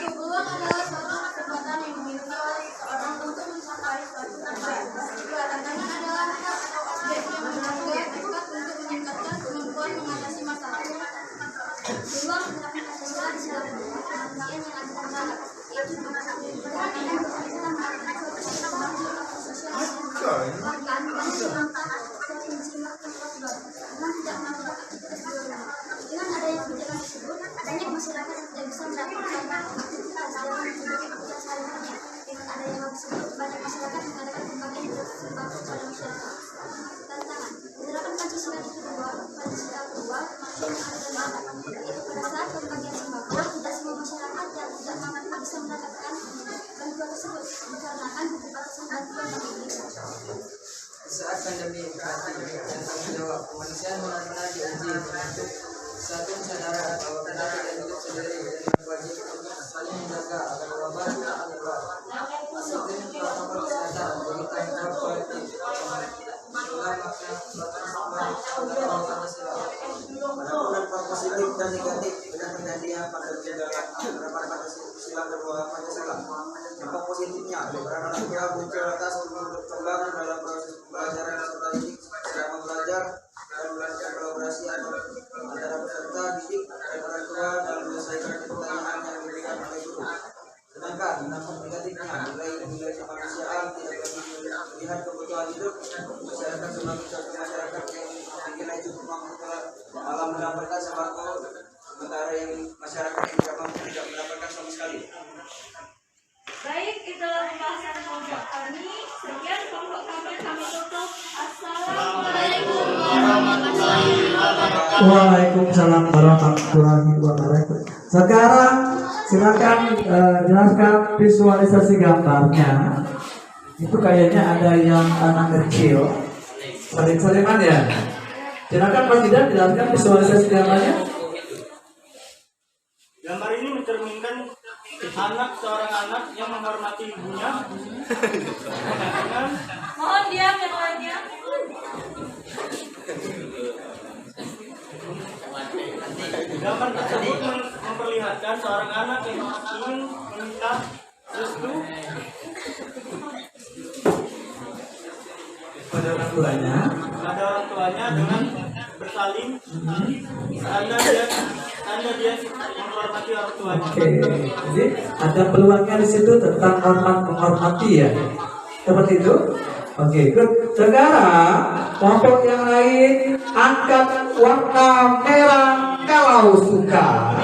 Peluang adalah suatu kesempatan yang dimiliki oleh seseorang untuk mencapai suatu tujuan. Kedua, tantangan adalah hal atau objek yang menanggap tepat untuk meningkatkan kemampuan mengatasi masalah. Peluang menerapkan Pancasila di sila kedua kemanusiaan yang adil dan beradab, yaitu memperhatikan perbedaan kita melakukan suatu perkembangan sosial bahkan menghilangkan sifat kewajiban dengan tidak melakukan aktivitas di luar rumah. Dengan adanya kebijakan tersebut, adanya masyarakat yang tidak bisa melakukan aktivitas dalam menghadapi kebutuhan sehari-hari. Dengan adanya hal tersebut, banyak masyarakat mengadakan berbagai berbagai pada masyarakat. Tantangan menerapkan Pancasila kedua kemanusiaan yang adil dan beradab, yaitu pada saat pembagian sembako, tidak semua masyarakat yang tidak mampu bisa mendapatkan bantuan tersebut dikarenakan keterbatasan bantuan yang diberikan. Saat pandemi berakhir dan tanggung jawab kemanusiaan benar-benar diuji untuk satu kesadaran bahwa kita tidak hidup sendiri dan wajib untuk saling menjaga agar wabah tidak menyebar. Disiplin protokol kesehatan menjadi tanggung jawab kolektif. Itulah makna suatu Pancasila. Ada peran positif dan negatif dengan terjadinya pandemi dalam penerapan Pancasila kedua Pancasila. Dampak positifnya, peran anak tua muncul atas berkembang dalam proses pembelajaran serta didik selama belajar dan belajar kolaborasi antara peserta didik dan orang tua dalam menyelesaikan pertanyaan yang diberikan oleh guru. Sedangkan dampak negatifnya, nilai kemanusiaan tidak lagi melihat kebutuhan hidup masyarakat sebagai suatu masyarakat yang dinilai cukup mampu dalam mendapatkan sembako, sementara yang masyarakat yang tidak mampu tidak mendapatkan sama sekali. Baik, itulah pembahasan kelompok kami. Sekian kelompok kami tutup. Assalamualaikum warahmatullahi wabarakatuh. Waalaikumsalam warahmatullahi wabarakatuh. Sekarang silakan jelaskan visualisasi gambarnya. Itu kayaknya ada yang anak kecil. Saling-salingan ya. Silakan Mas Didan jelaskan visualisasi gambarnya. Gambar ini mencerminkan seorang anak yang menghormati ibunya dengan Mohon diam yang lainnya. gambar tersebut memperlihatkan seorang anak yang ingin meminta restu Pada orang tuanya. pada orang tuanya dengan bersalin tanda dia menghormati orang tuanya. Oke, jadi ada peluangnya di situ tentang hormat menghormati ya, seperti itu. Oke, good. Sekarang kelompok yang lain angkat warna merah kalau suka,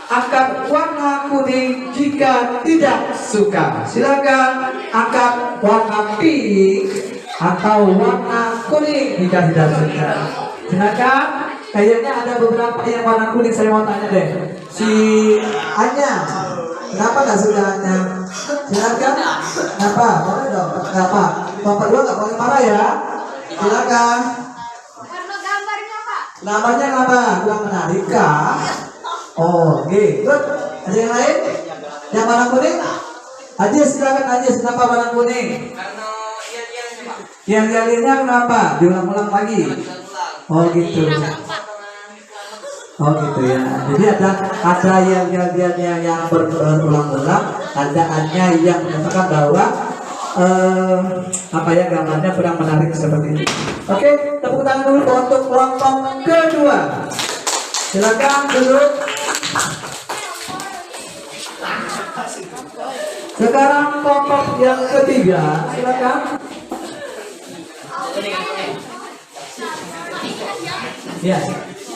angkat warna kuning jika tidak suka. Silakan angkat warna pink atau warna kuning jika tidak suka. Silakan. Kayaknya ada beberapa yang warna kuning. Saya mau tanya deh, si Anya, kenapa nggak suka Anya? Silakan. Kenapa? Boleh dong. Kenapa? Bapak dua nggak boleh marah ya. Silakan. Karena gambarnya, Pak. Namanya apa? Kurang menarik kah? Oh, oke. Good. Ada yang lain? Yang warna kuning? Aziz, silakan Aziz. Kenapa warna kuning? Karena iya-iya Pak. Yang lainnya kenapa? Diulang-ulang lagi. Oh gitu. Oh gitu ya. Jadi ada yang berulang-ulang, ada yang menyatakan bahwa gambarnya kurang menarik seperti ini. Oke, tepuk tangan dulu untuk kelompok kedua. Silakan duduk. Sekarang kelompok yang ketiga, silakan. Ya,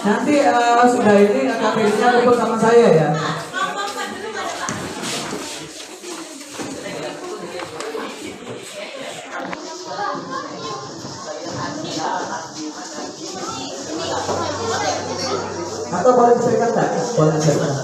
nanti sudah ini KPI-nya kumpul sama saya ya. Atau boleh dipegang tak? Boleh dipegang.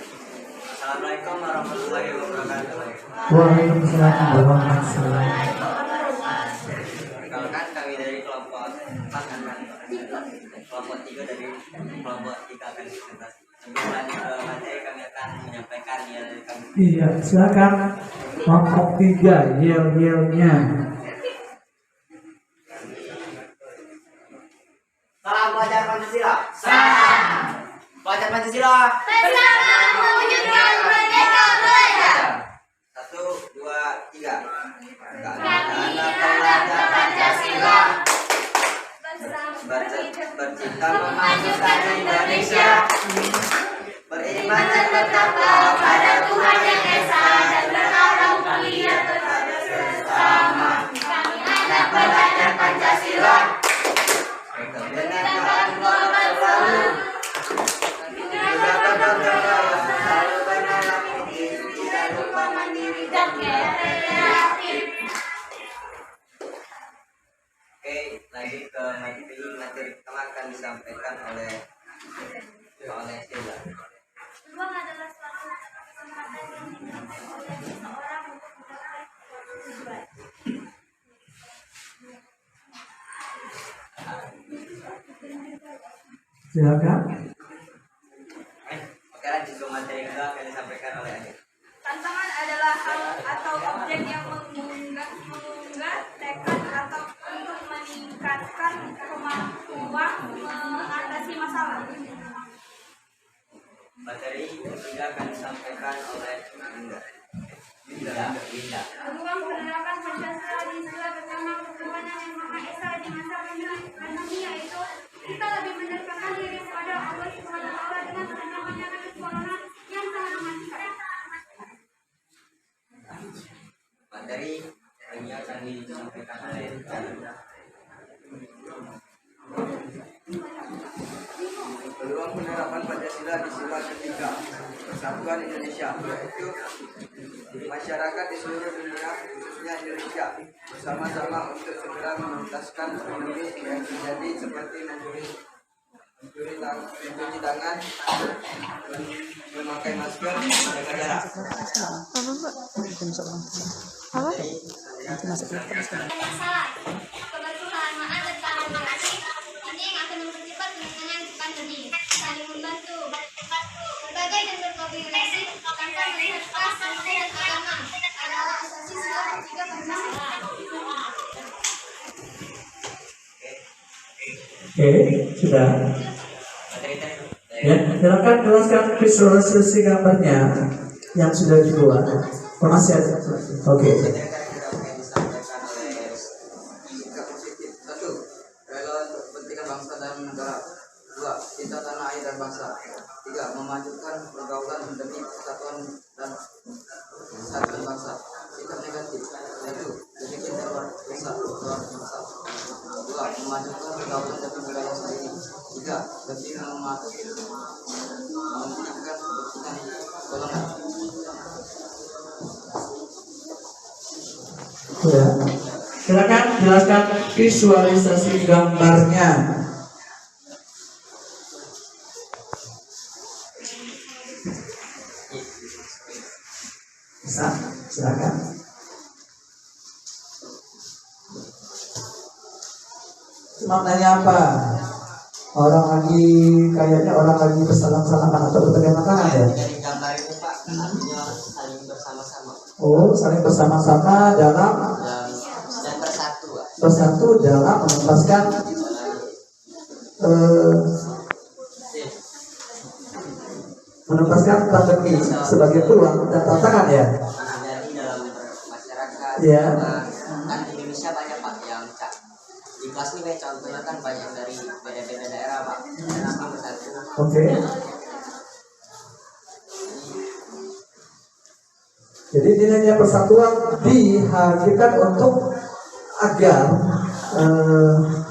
Assalamualaikum warahmatullahi wabarakatuh. Waalaikumsalam warahmatullahi wabarakatuh. Perkenalkan kami dari kelompok 4 akan kelompok 3 dari kelompok 3 akan presentasi. Sebelum lanjut ke materi kami akan menyampaikan nilai kami. Iya, silakan kelompok 3 yel-yelnya. Salam pelajar Pancasila. Salam. Pelajar Pancasila. Bersama mewujudkan merdeka belajar. 1, 2, 3. Kami pelajar Pancasila. Bercinta memajukan Indonesia. Beriman dan bertakwa pada Tuhan Yang Esa dan berharap mulia kepada sesama. Kami Anak pelajar Pancasila. Kebenaran global selalu. Juga berdoa selalu berharap tidak lupa mandiri dan kreatif. Oke, lanjut ke materi pertama akan disampaikan oleh Sheila. Peluang adalah suatu kesempatan yang dimiliki oleh seseorang untuk mencapai suatu tujuan. Silakan. Oke, lanjut ke materi kedua akan disampaikan oleh Adi. Tantangan adalah hal atau objek yang mengunggah tekad atau untuk meningkatkan kemampuan mengatasi masalah. Materi ketiga akan disampaikan oleh Linda. Peluang penerapan Pancasila di sila bersama ketuhanan yang Maha Esa di masa pandemi yaitu kita lebih mendekatkan diri kepada Allah Subhanahu wa Ta'ala dengan ancamannya virus corona yang sangat mematikan. Materi ini akan disampaikan oleh Chandra. Peluang penerapan Pancasila di sila ketiga Persatuan Indonesia, yaitu masyarakat di seluruh dunia khususnya Indonesia bersama-sama untuk segera menuntaskan pandemi yang terjadi seperti mencuci tangan, memakai masker, menjaga jarak. Yang salah, kebersamaan dan saling mengasihi ini yang akan mempercepat penanganan pandemi. Saling membantu, berbagai dan berkoordinasi tanpa melihat ras, suku, dan agama adalah asasi sila ketiga Pancasila. Oke, sudah. Materi tadi. Ya, silakan jelaskan visualisasi gambarnya yang sudah dibuat. Masih ada. Oke. Materi tadi juga akan disampaikan oleh Sikap positif. 1. Rela untuk kepentingan bangsa dan negara. 2. Cinta tanah air dan bangsa. 3. Memajukan pergaulan demi persatuan dan kesatuan bangsa. Sikap negatif. 1. Berpikir terluar bangsa. 2. Memajukan pergaulan demi budaya sendiri. 3. Lebih menghentikan kepentingan golongan. Ya. Silakan jelaskan visualisasi gambarnya. Bisa, silakan. Cuma nanya apa? Kayaknya orang lagi bersalam-salaman atau berpegangan tangan ya? dari gambar ini Pak, artinya saling bersama-sama Oh, saling bersama-sama dalam dan bersatu Pak. bersatu dalam menuntaskan pandemi sebagai peluang dan tantangan ya. Jadi dalam masyarakat Ya. kan di Indonesia banyak Pak yang di kelas ini kayak contohnya kan banyak dari beda-beda daerah Pak, dan kami bersatu. Oke. Jadi nilainya persatuan dihadirkan untuk agar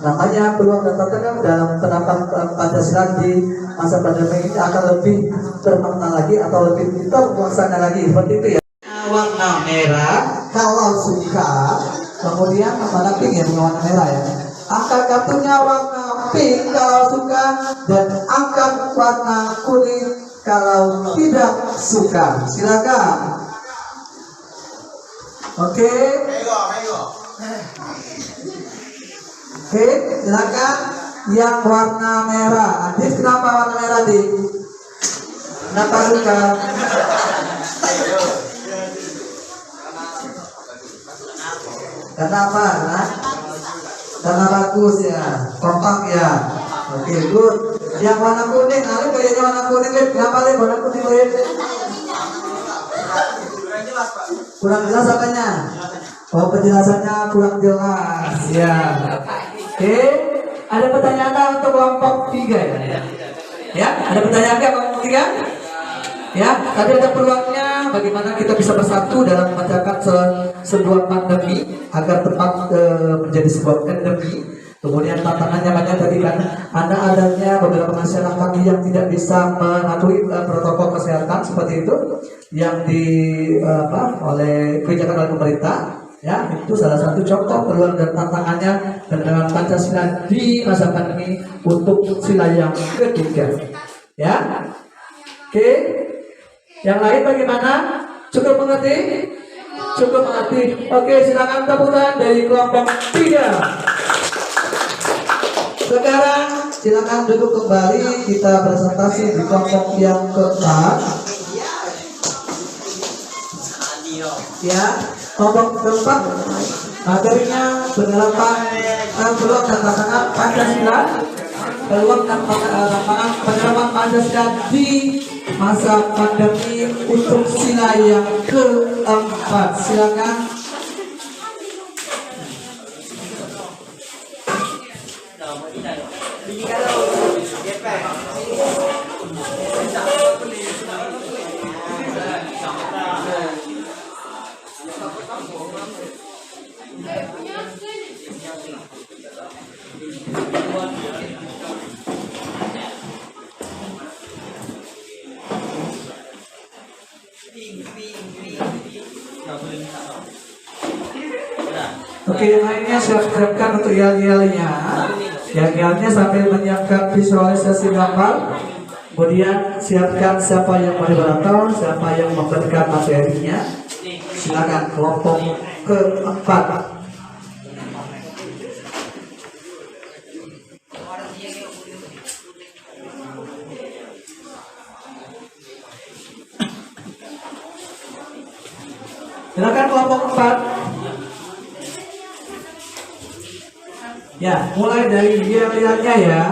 namanya peluang dan tantangan dalam penerapan Pancasila di masa pandemi ini akan lebih termakna lagi atau lebih terlaksana lagi, seperti itu ya. Warna merah kalau suka, kemudian warna pink ya, warna merah ya. Angkat kartunya warna pink kalau suka, dan angkat warna kuning kalau tidak suka. Silakan. Oke. Oke, silakan. Yang warna merah. Adis, kenapa warna merah, Dik? Kenapa suka? Karena apa? Karena bagus ya, kompak ya. Oke, good. Yang warna kuning, Alif kayaknya warna kuning, Lip. Kenapa, Lip? Warna kuning, Lip? Kurang jelas apanya? Oh, penjelasannya kurang jelas. Ya. Oke, ada pertanyaan untuk kelompok 3 ya? Ya, ada pertanyaan nggak kelompok 3? Ya, tadi ada peluangnya bagaimana kita bisa bersatu dalam memecahkan sebuah pandemi agar tepat menjadi sebuah endemi. Kemudian tantangannya banyak tadi kan, adanya beberapa masyarakat yang tidak bisa mematuhi protokol kesehatan seperti itu yang oleh kebijakan oleh pemerintah. Ya, itu salah satu contoh peluang dan tantangannya dengan Pancasila di masa pandemi untuk sila yang ketiga. Ya, oke. Yang lain bagaimana? Cukup mengerti? Cukup mengerti. Oke, silakan tepuk tangan dari kelompok 3. Sekarang silakan duduk kembali, kita presentasi di kelompok yang keempat. Ya, kelompok keempat materinya penerapan peluang dan tantangan Pancasila, peluang dan tantangan penerapan Pancasila di masa pandemi untuk sila yang keempat. Silakan. Oke, yang lainnya siapkan untuk yel-yelnya. Yel-yelnya sambil menyiapkan visualisasi gambar. Kemudian siapkan siapa yang moderator, siapa yang memberikan materinya. Silakan kelompok keempat. Silakan kelompok 4. Ya, mulai dari yel-yelnya ya.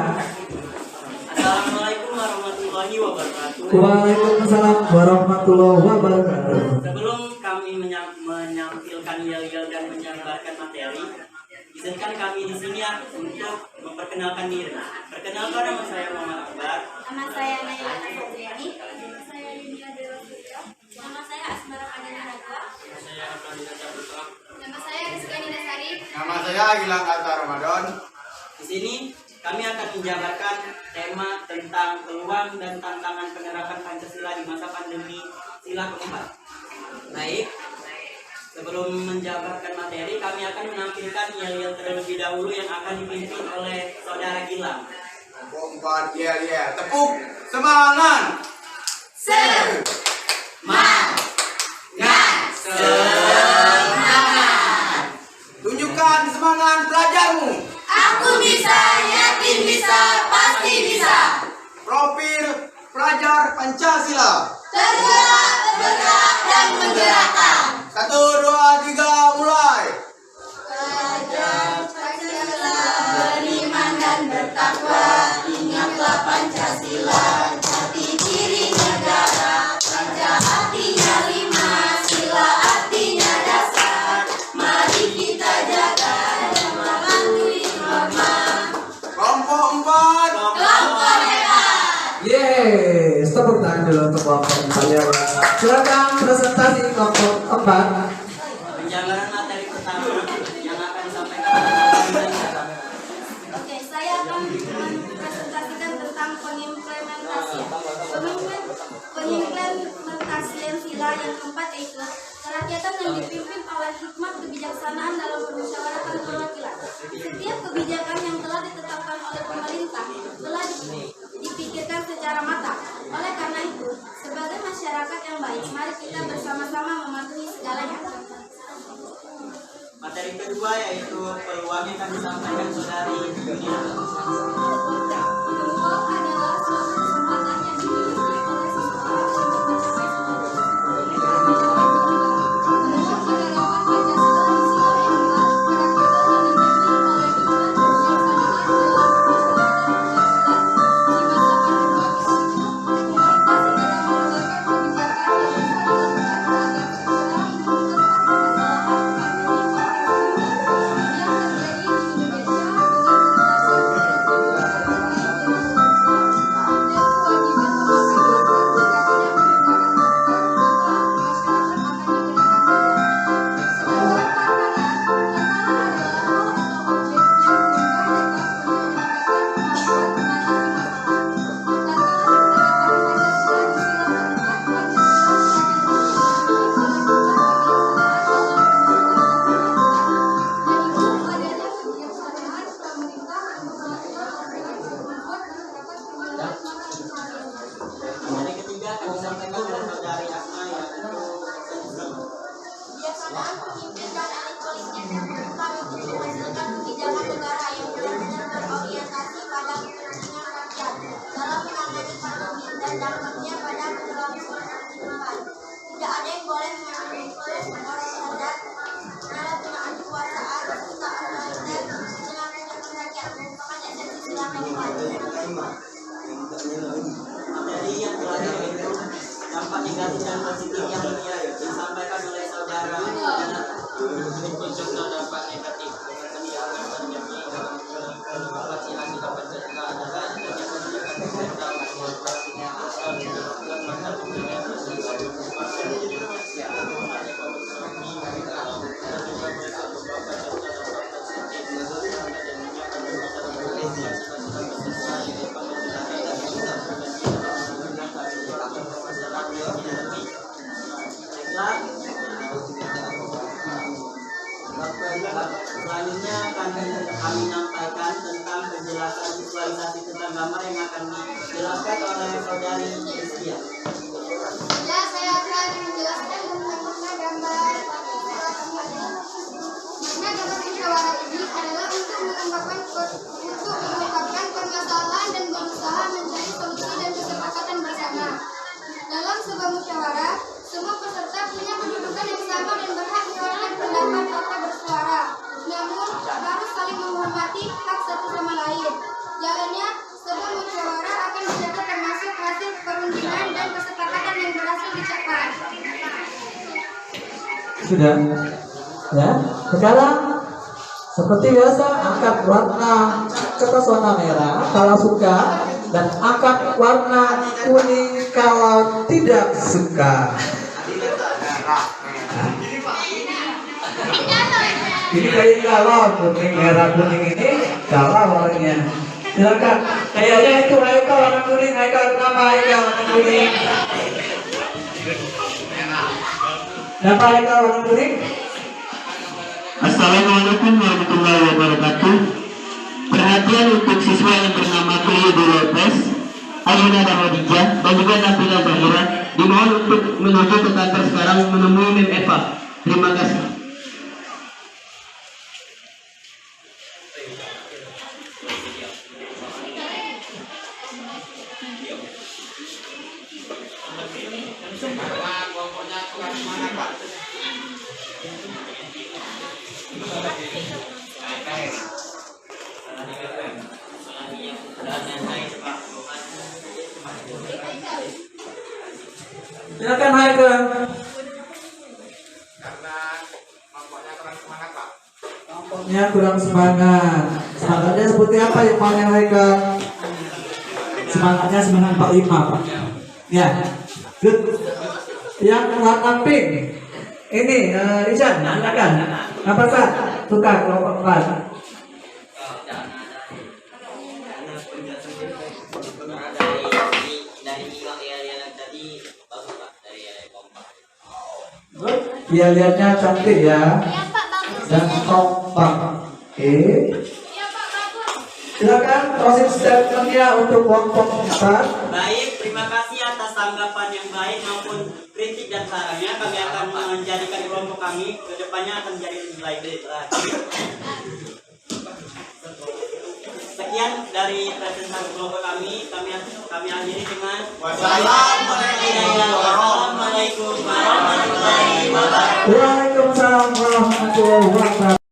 Assalamualaikum warahmatullahi wabarakatuh. Waalaikumsalam warahmatullahi wabarakatuh. Sebelum kami menampilkan yel-yel dan menjabarkan materi, izinkan kami di sini untuk memperkenalkan diri. Perkenalkan, nama saya Muhammad Akbar. Nama saya Naila Fadliani. Nama saya Yunia Dewa Surya. Nama saya Asmara Kadina Najwa. Nama saya Abdullah Putra. Nama saya Rizka Ninasari. Nama saya Gilang Alta Ramadan. Di sini kami akan menjabarkan tema tentang peluang dan tantangan penerapan Pancasila di masa pandemi sila keempat. Baik, sebelum menjabarkan materi, kami akan menampilkan yel-yel terlebih dahulu yang akan dipimpin oleh Saudara Gilang. Keempat yel-yel. Tepuk semangat. Tunjukkan semangat pelajarmu. Aku bisa, yakin bisa, pasti bisa. Profil pelajar Pancasila. Bergerak, dan menggerakkan. 1, 2, 3, mulai. Belajar Pancasila, beriman dan bertakwa. Ingatlah Pancasila, jati diri negara. Panca artinya 5, sila artinya dasar. Mari kita jaga dan mematuhi tepuk tangan dulu untuk kelompok 4 ya. Silakan presentasi kelompok 4. Penjabaran materi pertama yang akan disampaikan adalah Oke, saya akan mempresentasikan tentang pengimplementasian. Pengimplementasian sila yang keempat yaitu kerakyatan yang dipimpin oleh hikmat kebijaksanaan dalam permusyawaratan perwakilan. Setiap kebijakan yang telah ditetapkan oleh pemerintah telah dipikirkan secara matang. Oleh karena itu, sebagai masyarakat yang baik, mari kita bersama-sama mematuhi segalanya. materi kedua yaitu peluang yang akan disampaikan saudari Dunia. Peluang adalah suatu kesempatan yang dimiliki oleh seseorang untuk mencapai sesuatu. Dalam menerapkan Pancasila di sila yang keempat, kerakyatan yang dipimpin oleh hikmat kebijaksanaan dalam permusyawaratan perwakilan di masa pandemi. Pemerintah segera mengeluarkan kebijakan yang bisa dilakukan agar segera memutus permasalahan pandemi Materi ketiga akan disampaikan oleh saudari Asma yaitu Kebijaksanaan pemimpin dan elit politik yang berperan untuk menghasilkan kebijakan negara yang benar-benar berorientasi pada kepentingan rakyat dalam menangani pandemi dan dampaknya pada keberlangsungan kehidupan. Tidak ada yang boleh memanipulasi orang terhadap penyalahgunaan kekuasaan serta otoriter dengan kehendak rakyat merupakan esensi sila keempat. materi yang terakhir yaitu dampak negatif dan positif yang disampaikan oleh saudara Contoh dampak negatif kebijakan pandemi dalam pelaksanaan Pancasila adalah adanya kebijakan pemerintah mengeluarkan selanjutnya akan kami menyampaikan tentang penjelasan visualisasi tentang gambar yang akan dijelaskan oleh saudari Rizkia. Ya, saya akan menjelaskan tentang makna gambar. Makna gambar musyawarah ini adalah untuk mengungkapkan permasalahan dan berusaha mencari solusi dan kesepakatan bersama. Dalam sebuah musyawarah, semua peserta punya kedudukan yang sama dan berhak menyuarakan pendapat serta bersuara. Namun, harus saling menghormati hak satu sama lain. Jalannya, sebuah musyawarah akan dicatat termasuk hasil perundingan dan kesepakatan yang berhasil dicapai. Sudah. Ya. Sekarang seperti biasa angkat warna kertas warna merah kalau suka dan angkat warna kuning kalau tidak suka. Ini kayak galon kuning merah kuning ini galon warnanya. Silakan. Kayaknya itu Haikal warna kuning. Haikal kenapa Haikal warna kuning? Kenapa Haikal warna kuning? Assalamualaikum warahmatullahi wabarakatuh. Perhatian untuk siswa yang bernama Cleo Lopez, Ayuna Dahodijah, dan juga Nabila Zahira dimohon untuk menuju ke kantor sekarang menemui Mem Eva. Terima kasih. Silakan Haikal. Kelompoknya kurang semangat. Semangatnya seperti apa yang maunya Haikal? Semangatnya semangat 45 Pak. Ya, good. Yang warna pink ini Ijan, silakan. Apa Pak? Tukar kelompok 4. Dia lihatnya cantik ya dan kompak. Oke. Silakan closing statementnya untuk kelompok 4. Baik, terima kasih atas tanggapan yang baik maupun kritik dan sarannya. Kami akan menjadikan kelompok kami ke depannya akan menjadi lebih baik lagi. Sekian dari presentasi kelompok kami. Kami akhiri dengan Wassalamualaikum warahmatullahi wabarakatuh. Waalaikumsalam warahmatullahi wabarakatuh.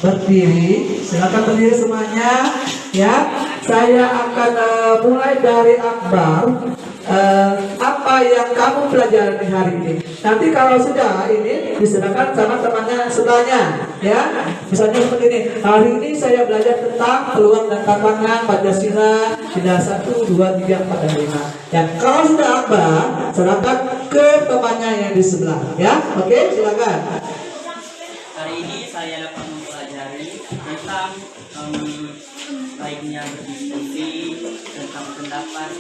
Berdiri, silakan berdiri semuanya. Ya, saya akan mulai dari Akbar. Apa yang kamu pelajari hari ini? Nanti kalau sudah ini diserahkan sama temannya sebelahnya. Ya, misalnya seperti ini. Hari ini saya belajar tentang peluang dan tantangan Pancasila tidak 1, 2, 3, 4, dan 5. Ya, kalau sudah Akbar, serahkan ke temannya yang di sebelah. Ya, oke, silakan. Hari ini saya dapat mempelajari tentang baiknya berdiskusi tentang pendapat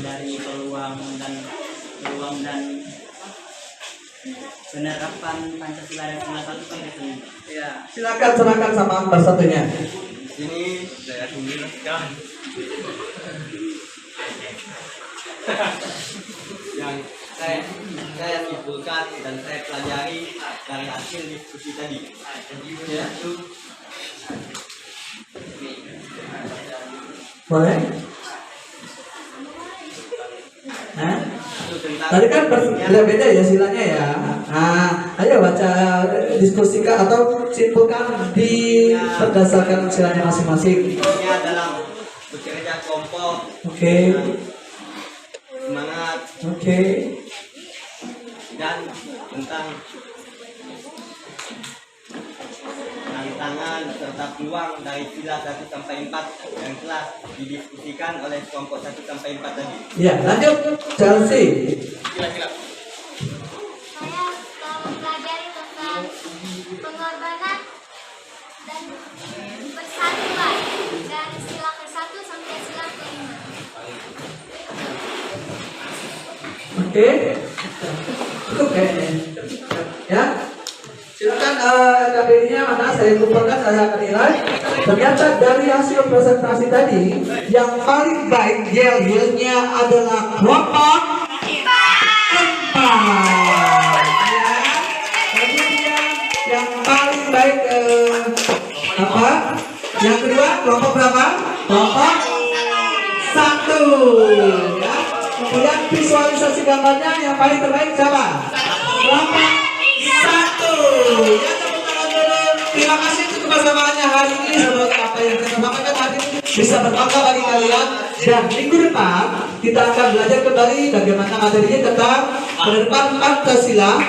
dari peluang dan penerapan Pancasila dan Sila 1 sampai 5. Ya, silakan serahkan sama Akbar satunya. Ini saya sendiri kan yang saya simpulkan dan saya pelajari dari hasil diskusi tadi, yaitu Boleh? Hah? Tadi kan beda ya silanya ya. Nah, ayo baca, diskusikan atau simpulkan berdasarkan silanya masing-masing. ini adalah bekerja kelompok, Oke. semangat, Oke. dan tentang tantangan serta peluang dari sila 1 sampai 4 yang telah didiskusikan oleh kelompok 1 sampai 4 tadi. Ya, lanjut Chelsea. Kira-kira. Saya telah mempelajari tentang pengorbanan dan persatuan dari sila ke-1 sampai sila ke-5. Oke. Cukup kayaknya. Ya. Silakan KBD-nya mana? Saya kumpulkan, saya akan nilai. Ternyata dari hasil presentasi tadi yang paling baik yel-yelnya adalah kelompok 4. Ya. Kemudian yang paling baik apa? Yang kedua kelompok berapa? Kelompok 1. Ya. Kemudian visualisasi gambarnya yang paling terbaik siapa? Kelompok 1. Ya, tepuk tangan dulu. Terima kasih untuk kebersamaannya hari ini. Semoga apa yang kita sampaikan hari ini bisa bermanfaat bagi kalian. Dan minggu depan kita akan belajar kembali bagaimana materinya tentang penerapan Pancasila,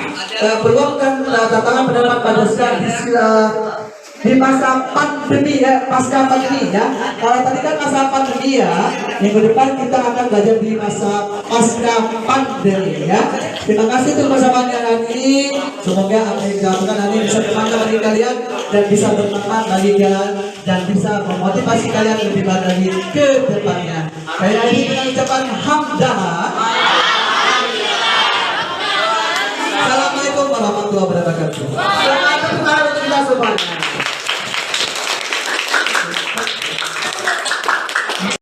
peluang dan tantangan penerapan Pancasila di masa pandemi ya, pasca pandemi ya. Kalau tadi kan masa pandemi ya, minggu depan kita akan belajar di masa pasca pandemi ya. Terima kasih untuk kebersamaannya hari ini. Semoga apa yang dilakukan hari ini bisa bermanfaat bagi kalian dan bisa bermanfaat bagi kalian dan bisa memotivasi kalian lebih baik lagi ke depannya. Saya ini dengan ucapan hamdalah. Assalamualaikum warahmatullahi wabarakatuh. Selamat bertemu kita semuanya.